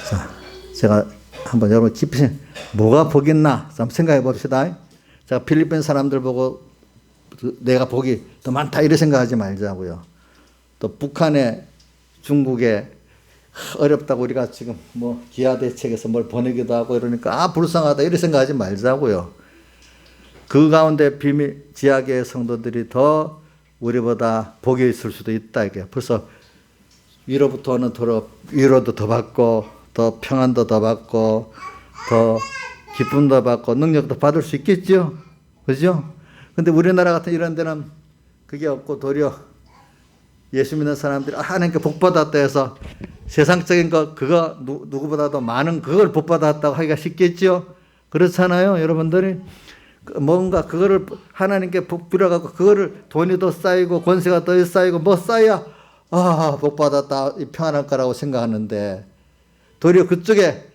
자, 제가 한번 여러분 깊이 뭐가 복 있나 한번 생각해 봅시다. 제가 필리핀 사람들 보고 내가 복이 더 많다 이렇게 생각하지 말자고요. 또 북한에 중국에 어렵다고 우리가 지금 뭐 기아 대책에서 뭘 보내기도 하고 이러니까 불쌍하다 이렇게 생각하지 말자고요. 그 가운데 비밀 지하계의 성도들이 더 우리보다 복이 있을 수도 있다. 이게 벌써 위로부터는 위로도 더 받고 더 평안도 더 받고 더 기쁨도 받고 능력도 받을 수 있겠죠. 그죠? 근데 우리나라 같은 이런 데는 그게 없고 도리어 예수 믿는 사람들이 하나님께 복 받았다 해서 세상적인 거 그거 누구보다도 많은 그걸 복 받았다고 하기가 쉽겠죠. 그렇잖아요, 여러분들이. 뭔가 그거를 하나님께 복 빌어갖고 그거를 돈이 더 쌓이고 권세가 더 쌓이고 뭐 쌓여야 복 받았다 평안할 거라고 생각하는데 도리어 그쪽에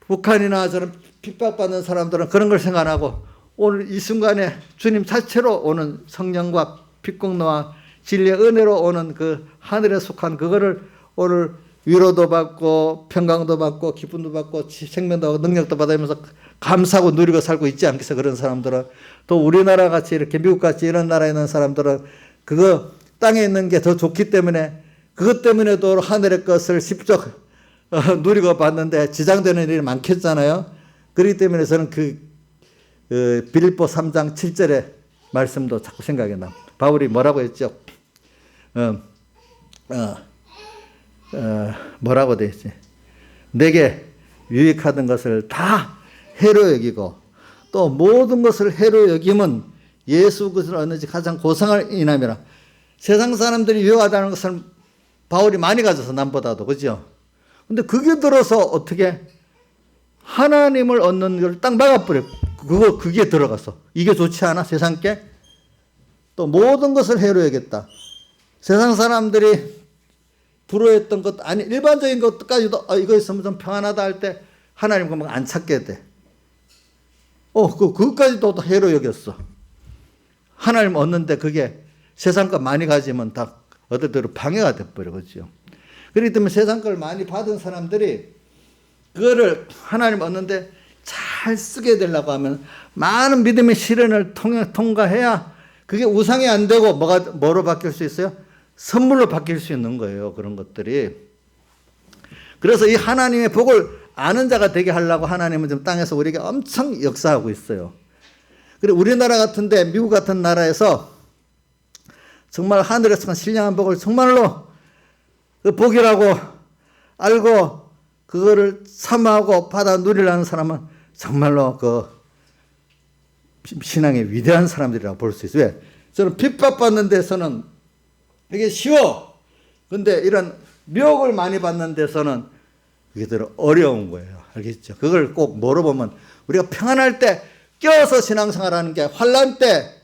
북한이나 저런 핍박받는 사람들은 그런 걸 생각 안 하고 오늘 이 순간에 주님 자체로 오는 성령과 빛공로와 진리의 은혜로 오는 그 하늘에 속한 그거를 오늘 위로도 받고 평강도 받고 기쁨도 받고 생명도 하고 능력도 받으면서 감사하고 누리고 살고 있지 않겠어. 그런 사람들은 또 우리나라 같이 이렇게 미국 같이 이런 나라에 있는 사람들은 그거 땅에 있는 게 더 좋기 때문에 그것 때문에도 하늘의 것을 십적 누리고 받는데 지장되는 일이 많겠잖아요. 그렇기 때문에 저는 그 빌립보 3장 7절의 말씀도 자꾸 생각이 나. 바울이 뭐라고 했죠? 뭐라고 돼 있지? 내게 유익하던 것을 다 해로 여기고 또 모든 것을 해로 여김은 예수 그리스도를 얻는 지 가장 고상할 인함이라. 세상 사람들이 유익하다는 것을 바울이 많이 가져서 남보다도 그죠? 근데 그게 들어서 어떻게 하나님을 얻는 걸 딱 막아버려. 그게 들어가서 이게 좋지 않아? 세상께 또 모든 것을 해로 여겼다. 세상 사람들이 부러워했던 것 아니 일반적인 것까지도 이거 있으면 좀 평안하다 할 때 하나님 그만 안 찾게 돼. 그것까지도 또 해로 여겼어. 하나님 얻는데 그게 세상 것 많이 가지면 다 얻을 대로 방해가 돼버려. 그렇죠? 그렇기 때문에 세상 걸 많이 받은 사람들이 그거를 하나님 얻는데 잘 쓰게 되려고 하면 많은 믿음의 시련을 통과해야 그게 우상이 안 되고 뭐로 바뀔 수 있어요? 선물로 바뀔 수 있는 거예요. 그런 것들이. 그래서 이 하나님의 복을 아는 자가 되게 하려고 하나님은 지금 땅에서 우리에게 엄청 역사하고 있어요. 그리고 우리나라 같은데 미국 같은 나라에서 정말 하늘에서 신령한 복을 정말로 그 복이라고 알고 그거를 사모하고 받아 누리려는 사람은 정말로 그 신앙의 위대한 사람들이라고 볼 수 있어요. 왜? 저는 핍박받는 데서는 이게 쉬워. 근데 이런 미혹을 많이 받는 데서는 그게 더 어려운 거예요. 알겠죠? 그걸 꼭 물어보면 우리가 평안할 때 껴서 신앙생활하는 게 환난 때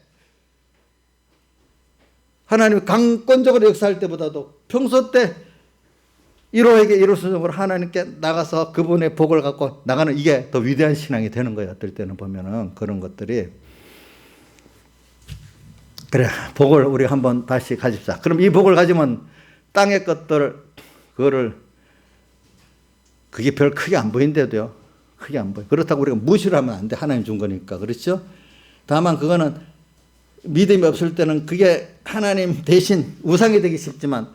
하나님이 강권적으로 역사할 때보다도 평소 때 이로에게 이로수적으로 하나님께 나가서 그분의 복을 갖고 나가는 이게 더 위대한 신앙이 되는 거예요. 어떨 때는 보면은 그런 것들이. 그래, 복을 우리 한번 다시 가집시다. 그럼 이 복을 가지면 땅의 것들 그게 별 크게 안 보인대도요. 크게 안 보여. 그렇다고 우리가 무시를 하면 안 돼. 하나님 준 거니까. 그렇죠? 다만 그거는 믿음이 없을 때는 그게 하나님 대신 우상이 되기 쉽지만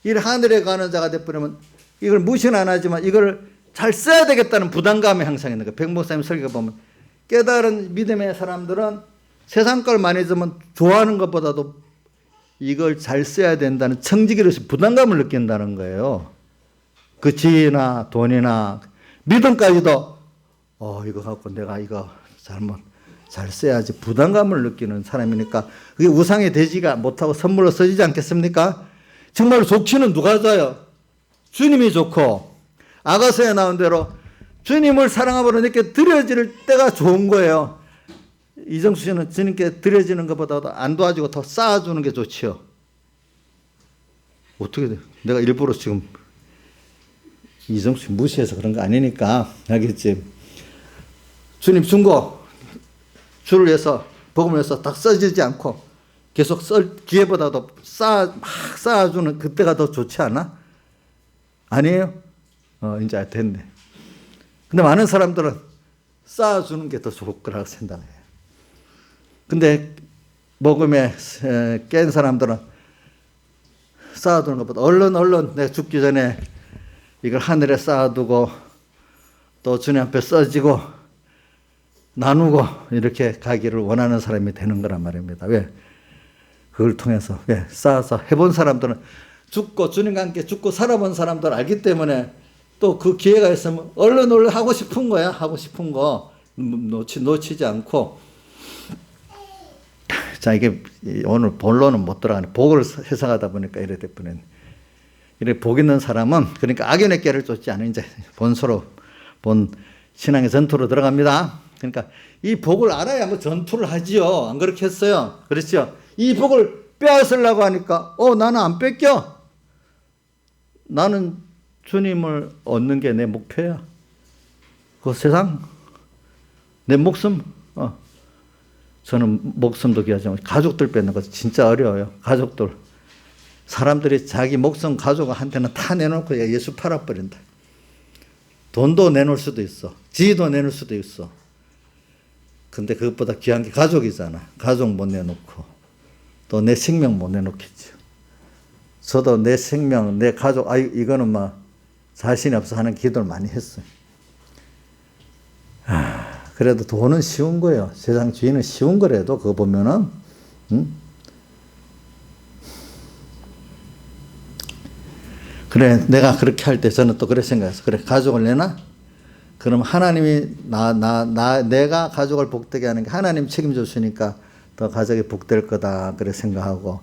이 하늘에 가는 자가 되버리면 이걸 무시는 안 하지만 이걸 잘 써야 되겠다는 부담감이 항상 있는 거예요. 백목사님 설교 보면 깨달은 믿음의 사람들은 세상 걸 많이 주면 좋아하는 것보다도 이걸 잘 써야 된다는 청지기로서 부담감을 느낀다는 거예요. 그 지혜나 돈이나 믿음까지도 이거 갖고 내가 이거 잘 써야지 부담감을 느끼는 사람이니까 그게 우상이 되지가 못하고 선물로 써지지 않겠습니까? 정말로 좋기는 누가 줘요? 주님이 좋고 아가서에 나온 대로 주님을 사랑하므로 이렇게 드려질 때가 좋은 거예요. 이정수 씨는 주님께 드려지는 것보다도 안 도와주고 더 쌓아주는 게 좋지요. 어떻게 돼? 내가 일부러 지금 이정수 씨 무시해서 그런 거 아니니까 알겠지? 주님 준 거 주를 위해서 복음을 위해서 딱 써지지 않고 계속 썰 기회보다도 막 쌓아주는 그때가 더 좋지 않아? 아니에요? 이제 됐네. 근데 많은 사람들은 쌓아주는 게 더 좋을 거라고 생각해요. 근데 복음에 깬 사람들은 쌓아두는 것보다 얼른 내가 죽기 전에 이걸 하늘에 쌓아두고 또 주님 앞에 써지고 나누고 이렇게 가기를 원하는 사람이 되는 거란 말입니다. 왜? 그걸 통해서 쌓아서 해본 사람들은 죽고 주님과 함께 죽고 살아본 사람들 알기 때문에 또 그 기회가 있으면 얼른 하고 싶은 거야. 하고 싶은 거 놓치지 않고. 자, 이게 오늘 본론은 못 들어가네. 복을 해석하다 보니까 이래 됐구나. 이래 복 있는 사람은 그러니까 악인의 꾀를 쫓지 않은 이제 본 신앙의 전투로 들어갑니다. 그러니까 이 복을 알아야 뭐 전투를 하지요. 안 그렇게 했어요. 그렇죠? 이 복을 빼앗으려고 하니까 나는 안 뺏겨. 나는 주님을 얻는 게 내 목표야. 그 세상 내 목숨 저는 목숨도 귀하지만 가족들 뺏는 거 진짜 어려워요. 가족들 사람들이 자기 목숨 가족한테는 다 내놓고 예수 팔아버린다. 돈도 내놓을 수도 있어. 지위도 내놓을 수도 있어. 근데 그것보다 귀한 게 가족이잖아. 가족 못 내놓고 또 내 생명 못 내놓겠죠. 저도 내 생명, 내 가족, 이거는 막 자신이 없어 하는 기도를 많이 했어요. 그래도 돈은 쉬운 거예요. 세상 주인은 쉬운 거라도 그거 보면은 그래 내가 그렇게 할 때 저는 또 그렇게 생각했어. 그래 가족을 내나? 그럼 하나님이 내가 가족을 복되게 하는 게 하나님 책임져 주시니까 더 가족이 복될 거다 그래 생각하고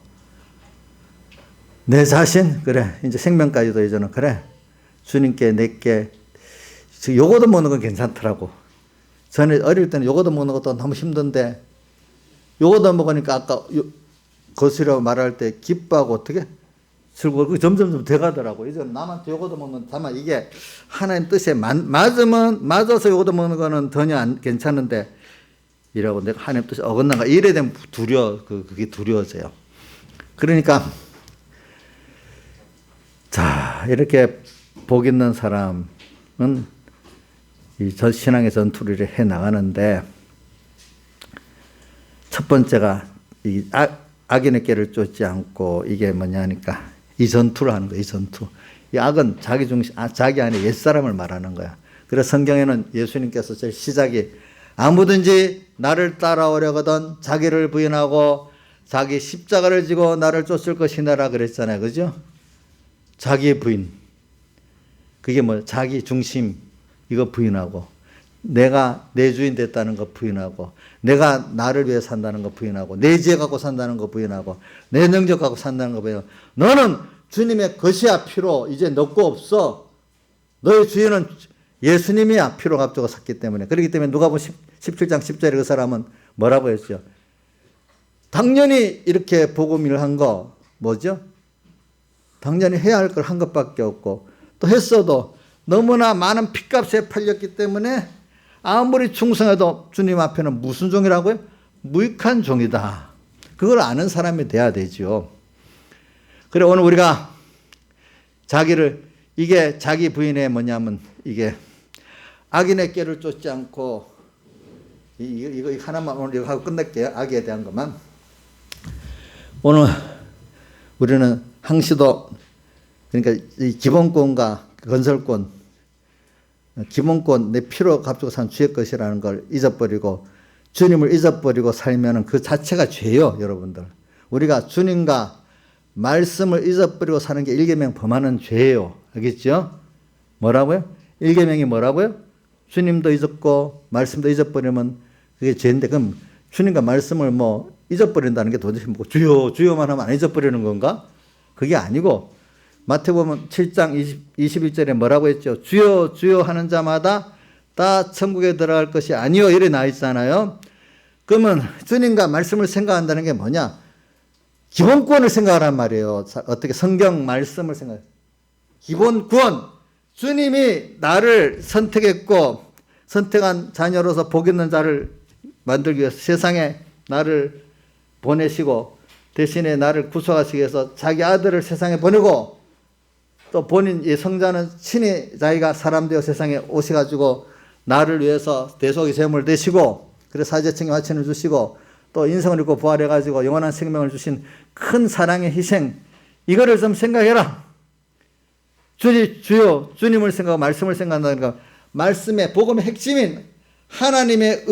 내 자신 그래 이제 생명까지도 이제는 그래 주님께 내게 요거도 먹는 건 괜찮더라고. 전에 어릴 때는 요거도 먹는 것도 너무 힘든데 요거도 먹으니까 아까 거스려 말할 때 기뻐하고 어떻게 슬고 점점 돼가더라고. 이제 남한테 요거도 먹는, 다만 이게 하나님 뜻에 맞아서 요거도 먹는 거는 전혀 괜찮은데, 이라고 내가 하나님 뜻에 어긋난가 이래 되면 그게 두려워져요. 그러니까 자, 이렇게 복 있는 사람은 이 신앙의 전투를 해 나가는데, 첫 번째가 이 악인의 꾀를 쫓지 않고, 이게 뭐냐니까 이 전투를 하는 거예요. 이 전투. 이 악은 자기 안에 옛사람을 말하는 거야. 그래서 성경에는 예수님께서 제일 시작이 아무든지 나를 따라오려거든 자기를 부인하고 자기 십자가를 지고 나를 쫓을 것이니라 그랬잖아요. 그죠? 자기의 부인. 그게 뭐 자기 중심 이거 부인하고, 내가 내 주인 됐다는 거 부인하고, 내가 나를 위해 산다는 거 부인하고, 내 지혜 갖고 산다는 거 부인하고, 내 능력 갖고 산다는 거 부인하고, 너는 주님의 것이야 필요 이제 너 거 없어. 너의 주인은 예수님이야 필요 값주고 샀기 때문에. 그렇기 때문에 누가복음 17장 10절에 그 사람은 뭐라고 했죠? 당연히 이렇게 복음을 한 거 뭐죠? 당연히 해야 할 걸 한 것밖에 없고, 또 했어도 너무나 많은 핏값에 팔렸기 때문에 아무리 충성해도 주님 앞에는 무슨 종이라고요? 무익한 종이다. 그걸 아는 사람이 돼야 되죠. 그래 오늘 우리가 이게 자기 부인의 뭐냐면, 이게 악인의 꾀를 쫓지 않고, 이거 하나만 오늘 이거 하고 끝낼게요. 악에 대한 것만. 오늘 우리는 항시도, 그러니까 이 기본권과 건설권, 기본권 내 피로 값주고 산 주의 것이라는 걸 잊어버리고 주님을 잊어버리고 살면은 그 자체가 죄요, 여러분들. 우리가 주님과 말씀을 잊어버리고 사는 게 일계명 범하는 죄예요. 알겠죠? 뭐라고요? 일계명이 뭐라고요? 주님도 잊었고 말씀도 잊어버리면 그게 죄인데, 그럼 주님과 말씀을 뭐 잊어버린다는 게 도대체 뭐고, 주여 주여만 하면 안 잊어버리는 건가? 그게 아니고, 마태복음 7장 21절에 뭐라고 했죠? 주여 주여 하는 자마다 다 천국에 들어갈 것이 아니요, 이래 나와 있잖아요. 그러면 주님과 말씀을 생각한다는 게 뭐냐? 기본권을 생각하란 말이에요. 어떻게 성경 말씀을 생각해요. 기본권. 주님이 나를 선택했고 선택한 자녀로서 복 있는 자를 만들기 위해서 세상에 나를 보내시고, 대신에 나를 구속하시기 위해서 자기 아들을 세상에 보내고, 또 본인 이 성자는 친히 자기가 사람 되어 세상에 오셔가지고 나를 위해서 대속의 제물을 되시고, 그래서 사제청에 화친을 주시고, 또 인성을 입고 부활해가지고 영원한 생명을 주신 큰 사랑의 희생, 이거를 좀 생각해라. 주여 주님을 생각하고 말씀을 생각한다니까, 말씀의 복음의 핵심인 하나님의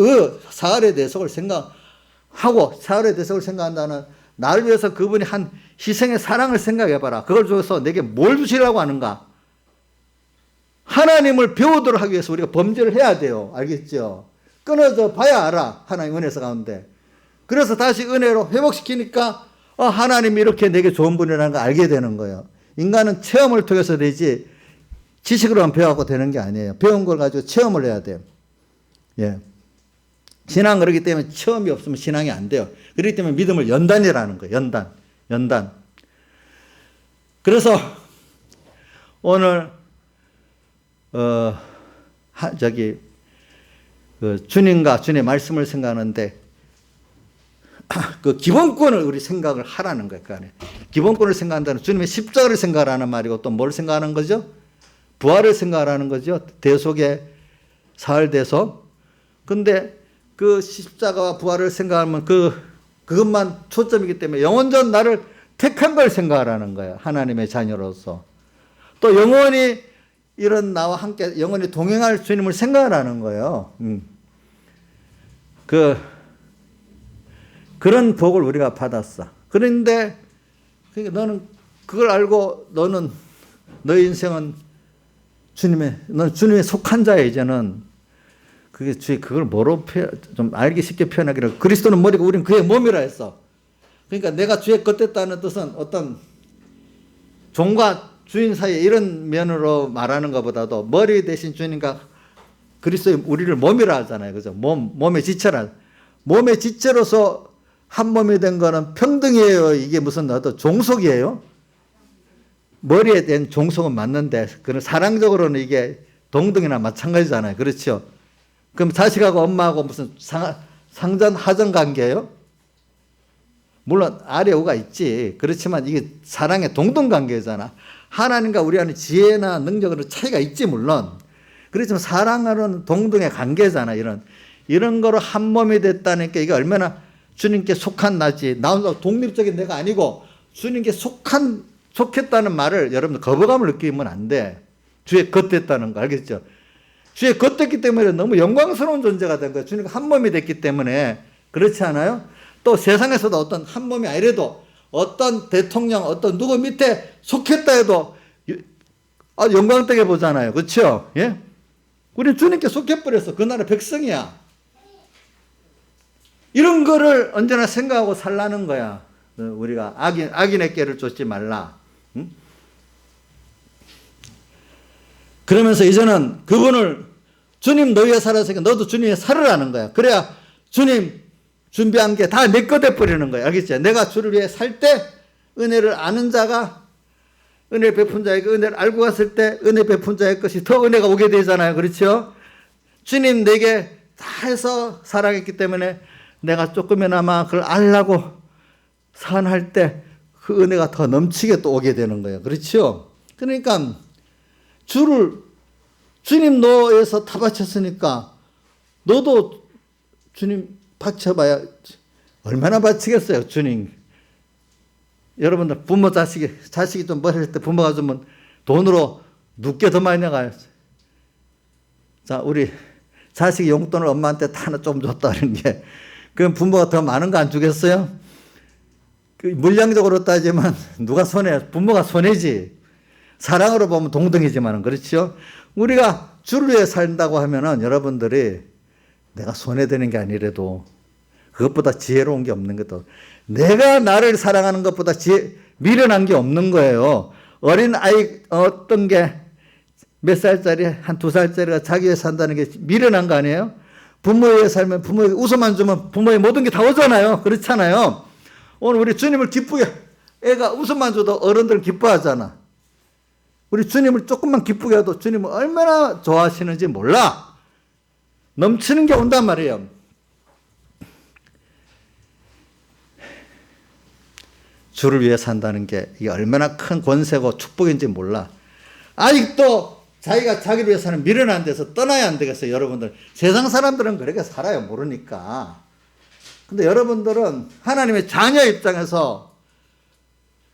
사흘의 대속을 생각하고, 사흘의 대속을 생각한다는, 나를 위해서 그분이 한 희생의 사랑을 생각해봐라. 그걸 줘서 내게 뭘 주시려고 하는가? 하나님을 배우도록 하기 위해서 우리가 범죄를 해야 돼요. 알겠죠? 끊어져 봐야 알아. 하나님 은혜서 가운데. 그래서 다시 은혜로 회복시키니까 하나님이 이렇게 내게 좋은 분이라는 걸 알게 되는 거예요. 인간은 체험을 통해서 되지 지식으로만 배워갖고 되는 게 아니에요. 배운 걸 가지고 체험을 해야 돼요. 예. 신앙은 그렇기 때문에 체험이 없으면 신앙이 안 돼요. 그렇기 때문에 믿음을 연단이라는 거예요. 연단. 그래서 오늘 주님과 주님의 말씀을 생각하는데, 그 기본권을 우리 생각을 하라는 거예요. 그 안에 기본권을 생각한다는, 주님의 십자가를 생각하라는 말이고, 또 뭘 생각하는 거죠? 부활을 생각하라는 거죠. 대속의 사흘 대속. 근데 그 십자가와 부활을 생각하면 그것만 초점이기 때문에 영원전 나를 택한 걸 생각하라는 거예요. 하나님의 자녀로서. 또 영원히 이런 나와 함께 영원히 동행할 주님을 생각하라는 거예요. 그런 복을 우리가 받았어. 그런데 그러니까 너는 그걸 알고 너의 인생은 넌 주님에 속한 자야. 이제는 그걸 뭐로 좀 알기 쉽게 표현하기를, 그리스도는 머리고 우리는 그의 몸이라 했어. 그러니까 내가 주의 것 됐다는 뜻은 어떤 종과 주인 사이에 이런 면으로 말하는 것보다도 머리 대신 주님과 그리스도의 우리를 몸이라 하잖아요. 그죠? 몸의 지체라. 몸의 지체로서 한 몸이 된 거는 평등이에요? 이게 무슨 어떤 종속이에요? 머리에 대한 종속은 맞는데 그런 사랑적으로는 이게 동등이나 마찬가지잖아요. 그렇죠? 그럼 자식하고 엄마하고 무슨 상전 하전 관계예요? 물론 아래 우가 있지. 그렇지만 이게 사랑의 동등 관계잖아. 하나님과 우리 안에 지혜나 능력으로 차이가 있지 물론. 그렇지만 사랑하는 동등의 관계잖아. 이런 거로 한 몸이 됐다는 게 이게 얼마나 주님께 속한 나지. 나 혼자 독립적인 내가 아니고 주님께 속했다는 말을 여러분들 거부감을 느끼면 안 돼. 주의 겉됐다는 거 알겠죠? 주의 겉됐기 때문에 너무 영광스러운 존재가 된 거예요. 주님과 한 몸이 됐기 때문에. 그렇지 않아요? 또 세상에서도 어떤 한 몸이 아니래도 어떤 대통령, 어떤 누구 밑에 속했다 해도 영광되게 보잖아요. 그렇죠? 예? 우리 주님께 속해버렸어. 그 나라 백성이야. 이런 거를 언제나 생각하고 살라는 거야. 우리가 악인의 꾀를 쫓지 말라. 응? 그러면서 이제는 그분을 주님 너희에 살았으니까 너도 주님에 살으라는 거야. 그래야 주님 준비한 게 다 내 거 돼버리는 거야. 알겠죠? 내가 주를 위해 살 때 은혜를 아는 자가 은혜 베푼 자에게 은혜를 알고 갔을 때 은혜 베푼 자의 것이 더 은혜가 오게 되잖아요. 그렇죠? 주님 내게 다 해서 사랑했기 때문에 내가 조금이나마 그걸 알라고 산할 때 그 은혜가 더 넘치게 또 오게 되는 거예요. 그렇죠? 그러니까 주님 너에서 다 바쳤으니까 너도 주님 바쳐봐야 얼마나 바치겠어요, 주님. 여러분들 부모 자식이 좀 멀을 때 부모가 좀 돈으로 눕게 더 많이 나가요. 자, 우리 자식이 용돈을 엄마한테 다 하나 좀 줬다는 게 그럼 부모가 더 많은 거 안 주겠어요? 물량적으로 따지면 누가 손해? 부모가 손해지. 사랑으로 보면 동등이지만은 그렇죠? 우리가 주를 위해 산다고 하면은 여러분들이 내가 손해되는 게 아니래도 그것보다 지혜로운 게 없는 것도 내가 나를 사랑하는 것보다 미련한 게 없는 거예요. 어린 아이 어떤 게 몇 살짜리 한 2살짜리가 자기 위해 산다는 게 미련한 거 아니에요? 부모에 위해 살면 부모에게 웃음만 주면 부모의 모든 게 다 오잖아요. 그렇잖아요. 오늘 우리 주님을 기쁘게 애가 웃음만 줘도 어른들 기뻐하잖아. 우리 주님을 조금만 기쁘게 해도 주님을 얼마나 좋아하시는지 몰라. 넘치는 게 온단 말이에요. 주를 위해 산다는 게 이게 얼마나 큰 권세고 축복인지 몰라. 아직도 자기가 자기를 위해 사는 미련한 데서 떠나야 안 되겠어요. 여러분들 세상 사람들은 그렇게 살아요. 모르니까. 근데 여러분들은 하나님의 자녀 입장에서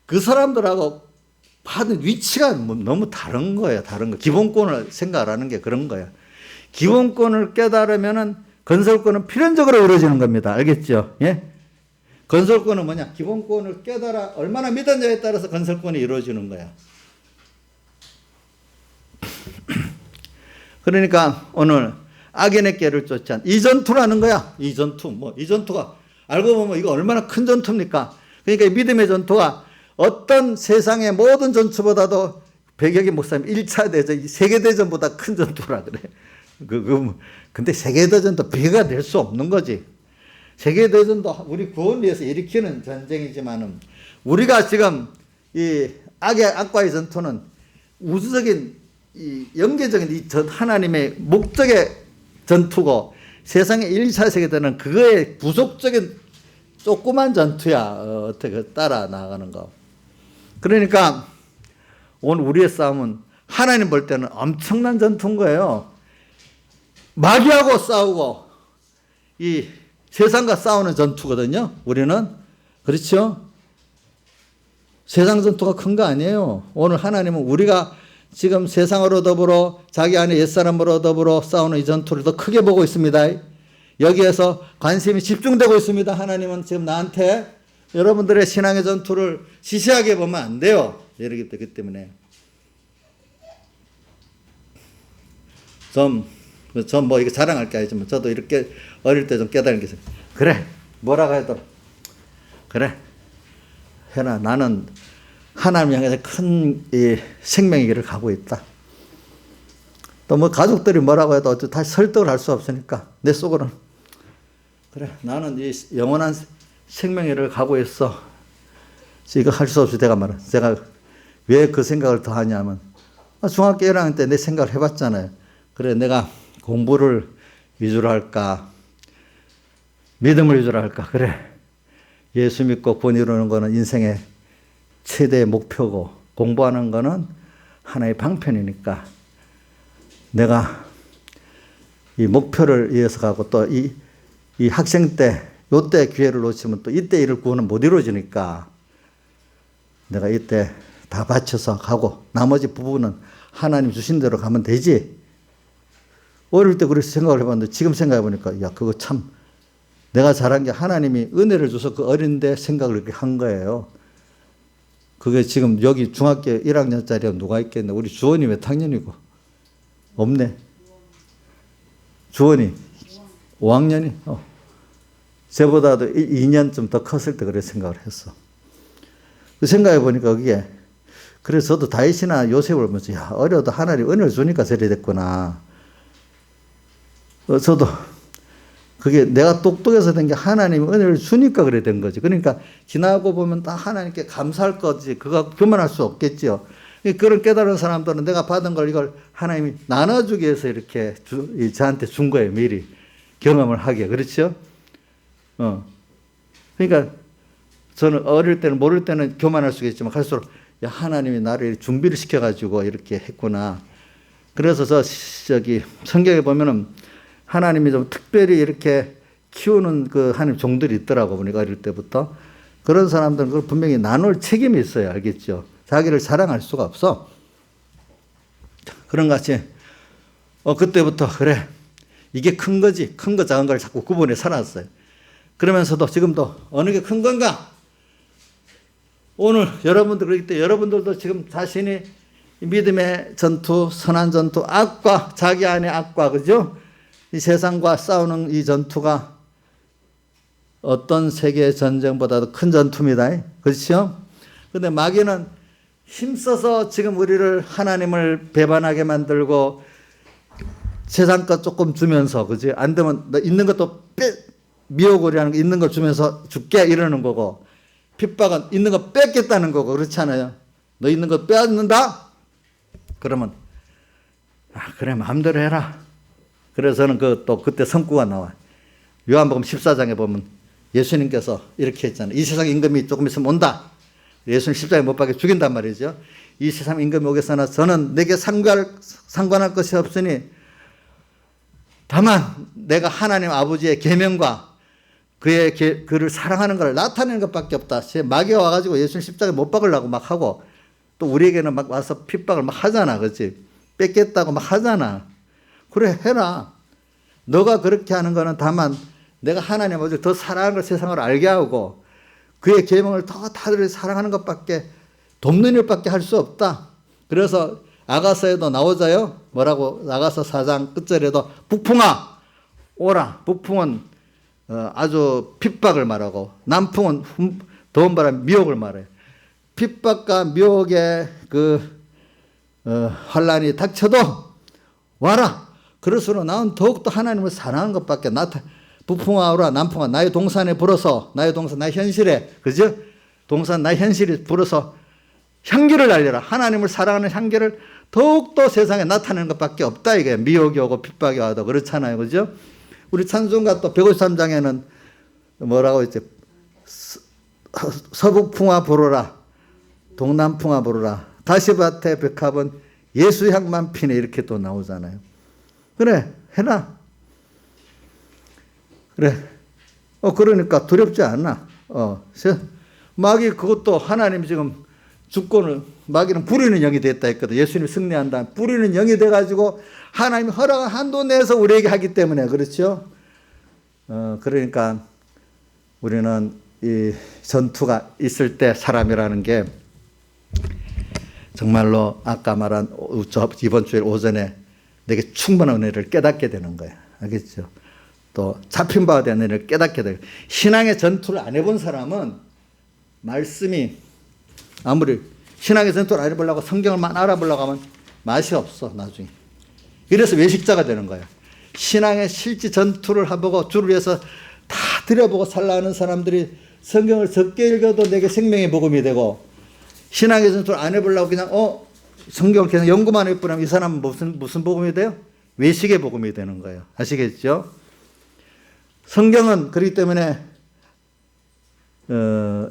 그 사람들하고 받은 위치가 너무 다른 거예요. 다른 거. 기본권을 생각하는 게 그런 거예요. 기본권을 깨달으면은 건설권은 필연적으로 이루어지는 겁니다. 알겠죠? 예? 건설권은 뭐냐? 기본권을 깨달아 얼마나 믿었냐에 따라서 건설권이 이루어지는 거야. 그러니까 오늘 악인의 꾀를 쫓지 않. 이 전투라는 거야. 이 전투. 이 전투가 알고 보면 이거 얼마나 큰 전투입니까? 그러니까 이 믿음의 전투가 어떤 세상의 모든 전투보다도 백여기 목사님 1차 대전, 세계대전보다 큰 전투라 그래. 근데 세계대전도 비교가 될 수 없는 거지. 세계대전도 우리 구원을 위해서 일으키는 전쟁이지만은 우리가 지금 이 악과의 전투는 우주적인 이 영계적인 이 하나님의 목적의 전투고 세상의 1차 세계대전은 그거의 부속적인 조그만 전투야. 어떻게 따라 나가는 거. 그러니까 오늘 우리의 싸움은 하나님 볼 때는 엄청난 전투인 거예요. 마귀하고 싸우고 이 세상과 싸우는 전투거든요. 우리는. 그렇죠? 세상 전투가 큰 거 아니에요. 오늘 하나님은 우리가 지금 세상으로 더불어 자기 안에 옛사람으로 더불어 싸우는 이 전투를 더 크게 보고 있습니다. 여기에서 관심이 집중되고 있습니다. 하나님은 지금 나한테 여러분들의 신앙의 전투를 시시하게 보면 안 돼요. 이러기 때문에 전 이거 자랑할 게 아니지만 저도 이렇게 어릴 때 좀 깨달은 게 있어요. 그래 뭐라고 해도 그래 현아 나는 하나님 향해서 큰 생명의 길을 가고 있다. 또 뭐 가족들이 뭐라고 해도 어쩌 다시 설득을 할 수 없으니까 내 속으로는 그래 나는 이 영원한 생명의 길을 가고 있어. 이거 할 수 없이 제가 왜 그 생각을 더 하냐면 중학교 1학년 때 내 생각을 해봤잖아요. 그래 내가 공부를 위주로 할까 믿음을 위주로 할까. 그래 예수 믿고 권 이루는 거는 인생의 최대의 목표고 공부하는 거는 하나의 방편이니까 내가 이 목표를 위해서 가고 또 이 학생 때 요때 기회를 놓치면 또 이때 일을 구하는 못 이루어지니까 내가 이때 다 바쳐서 가고 나머지 부분은 하나님 주신 대로 가면 되지. 어릴 때 그렇게 생각을 해봤는데 지금 생각해보니까 야 그거 참 내가 잘한 게 하나님이 은혜를 줘서 그 어린데 생각을 이렇게 한 거예요. 그게 지금 여기 중학교 1학년짜리가 누가 있겠네. 우리 주원이 몇 학년이고? 없네. 주원이 5학년이? 쟤보다도 2년쯤 더 컸을 때 그래 생각을 했어. 그 생각해 보니까 그게 그래서 저도 다윗이나 요셉을 보면서 야 어려도 하나님 은혜를 주니까 저래 됐구나. 저도 그게 내가 똑똑해서 된 게 하나님이 은혜를 주니까 그래 된 거지. 그러니까 지나고 보면 다 하나님께 감사할 거지. 그거 교만할 수 없겠죠. 그런 깨달은 사람들은 내가 받은 걸 이걸 하나님이 나눠주기 위해서 이렇게 저한테 준 거예요. 미리 경험을 하게. 그렇죠? 그러니까 저는 어릴 때는 모를 때는 교만할 수 있겠지만 갈수록 야, 하나님이 나를 준비를 시켜가지고 이렇게 했구나. 그래서 저기 성경에 보면은 하나님이 좀 특별히 이렇게 키우는 그 하나님 종들이 있더라고 보니까 어릴 때부터. 그런 사람들은 그걸 분명히 나눌 책임이 있어요. 알겠죠? 자기를 자랑할 수가 없어. 그런 것 같이 그때부터 그래 이게 큰 거지. 큰 거 작은 걸 자꾸 구분해 살았어요. 그러면서도 지금도 어느 게 큰 건가? 오늘 여러분들 그렇기 때문에 여러분들도 지금 자신이 믿음의 전투, 선한 전투, 악과 자기 안의 악과 그죠? 이 세상과 싸우는 이 전투가 어떤 세계의 전쟁보다도 큰 전투입니다. 그렇죠? 근데 마귀는 힘써서 지금 우리를 하나님을 배반하게 만들고 세상 것 조금 주면서 그지? 안 되면 너 있는 것도 미워고리하는 거 있는 걸 주면서 줄게 이러는 거고 핍박은 있는 거 뺏겠다는 거고 그렇잖아요. 너 있는 거 빼앗는다? 그러면 그래 마음대로 해라. 그래서 저는 또 그때 성구가 나와. 요한복음 14장에 보면 예수님께서 이렇게 했잖아요. 이 세상 임금이 조금 있으면 온다. 예수님 십자가에 못 박혀 죽인단 말이죠. 이 세상 임금이 오겠으나 저는 내게 상관할 것이 없으니 다만 내가 하나님 아버지의 계명과 그를 사랑하는 걸 나타내는 것밖에 없다. 마귀가 와가지고 예수님 십자가에 못 박으려고 막 하고 또 우리에게는 막 와서 핍박을 막 하잖아. 그렇지? 뺏겠다고 막 하잖아. 그래 해라. 너가 그렇게 하는 거는 다만 내가 하나님 아버지를 더 사랑하는 걸 세상을 알게 하고 그의 계명을 더 다들 사랑하는 것밖에 돕는 일밖에 할 수 없다. 그래서 아가서에도 나오자요. 뭐라고 아가서 4장 끝절에도 북풍아 오라. 북풍은 아주 핍박을 말하고 남풍은 더운 바람 미혹을 말해요. 핍박과 미혹의 환란이 닥쳐도 와라. 그럴수록 나는 더욱더 하나님을 사랑하는 것밖에 북풍아 오라 남풍아 나의 동산에 불어서 나의 동산 나의 현실에 그죠? 동산 나의 현실이 불어서 향기를 날려라. 하나님을 사랑하는 향기를 더욱더 세상에 나타내는 것밖에 없다. 이게 미혹이 오고 핍박이 와도 그렇잖아요. 그죠? 우리 찬송가 또 153장에는 뭐라고 했지? 서북풍아 불어라. 동남풍아 불어라. 다시밭의 백합은 예수 향만 피네. 이렇게 또 나오잖아요. 그래 해라. 그래. 그러니까 두렵지 않아. 마귀 그것도 하나님 지금 주권을 마귀는 부리는 영이 됐다 했거든. 예수님이 승리한다. 부리는 영이 돼가지고 하나님이 허락한 한도 내에서 우리에게 하기 때문에 그렇죠. 그러니까 우리는 이 전투가 있을 때 사람이라는 게 정말로 아까 말한 이번 주일 오전에 내게 충분한 은혜를 깨닫게 되는 거야. 알겠죠? 또 잡힌 바에 대한 은혜를 깨닫게 되고 신앙의 전투를 안 해본 사람은 말씀이 아무리 신앙의 전투를 안 해보려고 성경을만 알아보려고 하면 맛이 없어 나중에. 이래서 외식자가 되는 거야. 신앙의 실제 전투를 해보고 주를 위해서 다 들여보고 살라 하는 사람들이 성경을 적게 읽어도 내게 생명의 복음이 되고 신앙의 전투를 안 해보려고 그냥 성경을 그냥 연구만 해보면 이 사람은 무슨 복음이 돼요? 외식의 복음이 되는 거예요. 아시겠죠? 성경은 그렇기 때문에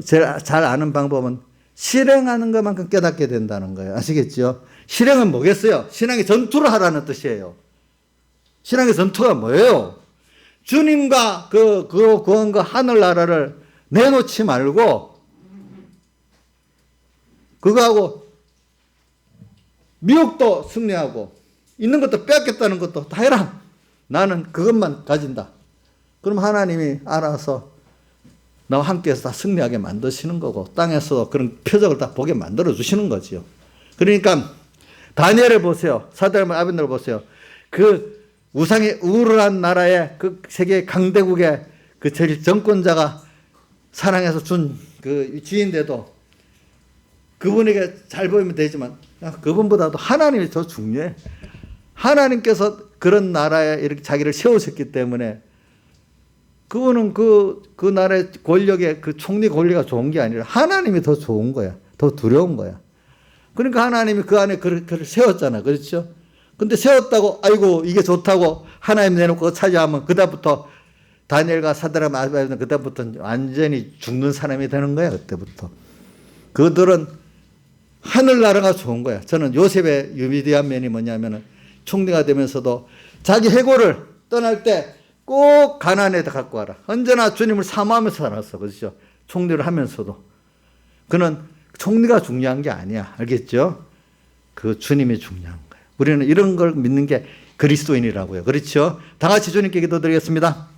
제일 잘 아는 방법은 실행하는 것만큼 깨닫게 된다는 거예요. 아시겠죠? 실행은 뭐겠어요? 신앙의 전투를 하라는 뜻이에요. 신앙의 전투가 뭐예요? 주님과 그 구원과 하늘나라를 내놓지 말고 그거하고 미혹도 승리하고 있는 것도 빼앗겠다는 것도 다 해라. 나는 그것만 가진다. 그럼 하나님이 알아서 나와 함께해서 다 승리하게 만드시는 거고 땅에서도 그런 표적을 다 보게 만들어 주시는 거지요. 그러니까 다니엘을 보세요. 사드락 아벤노를 보세요. 그 우상의 우울한 나라의 그 세계 강대국의 그 제일 정권자가 사랑해서 준 그 주인데도 그분에게 잘 보이면 되지만 그분보다도 하나님이 더 중요해. 하나님께서 그런 나라에 이렇게 자기를 세우셨기 때문에 그분은 그 나라의 권력의 그 총리 권리가 좋은 게 아니라 하나님이 더 좋은 거야. 더 두려운 거야. 그러니까 하나님이 그 안에 그를 세웠잖아. 그렇죠? 근데 세웠다고 아이고 이게 좋다고 하나님 내놓고 차지하면 그다음부터 다니엘과 사드락 아벤노 그다음부터는 완전히 죽는 사람이 되는 거야. 그때부터. 그들은 하늘나라가 좋은 거야. 저는 요셉의 유미디한 면이 뭐냐면은 총리가 되면서도 자기 해고를 떠날 때 꼭 가나안에다 갖고 와라. 언제나 주님을 사모하면서 살았어. 그렇죠? 총리를 하면서도. 그는 총리가 중요한 게 아니야. 알겠죠? 그 주님이 중요한 거예요. 우리는 이런 걸 믿는 게 그리스도인이라고요. 그렇죠? 다 같이 주님께 기도드리겠습니다.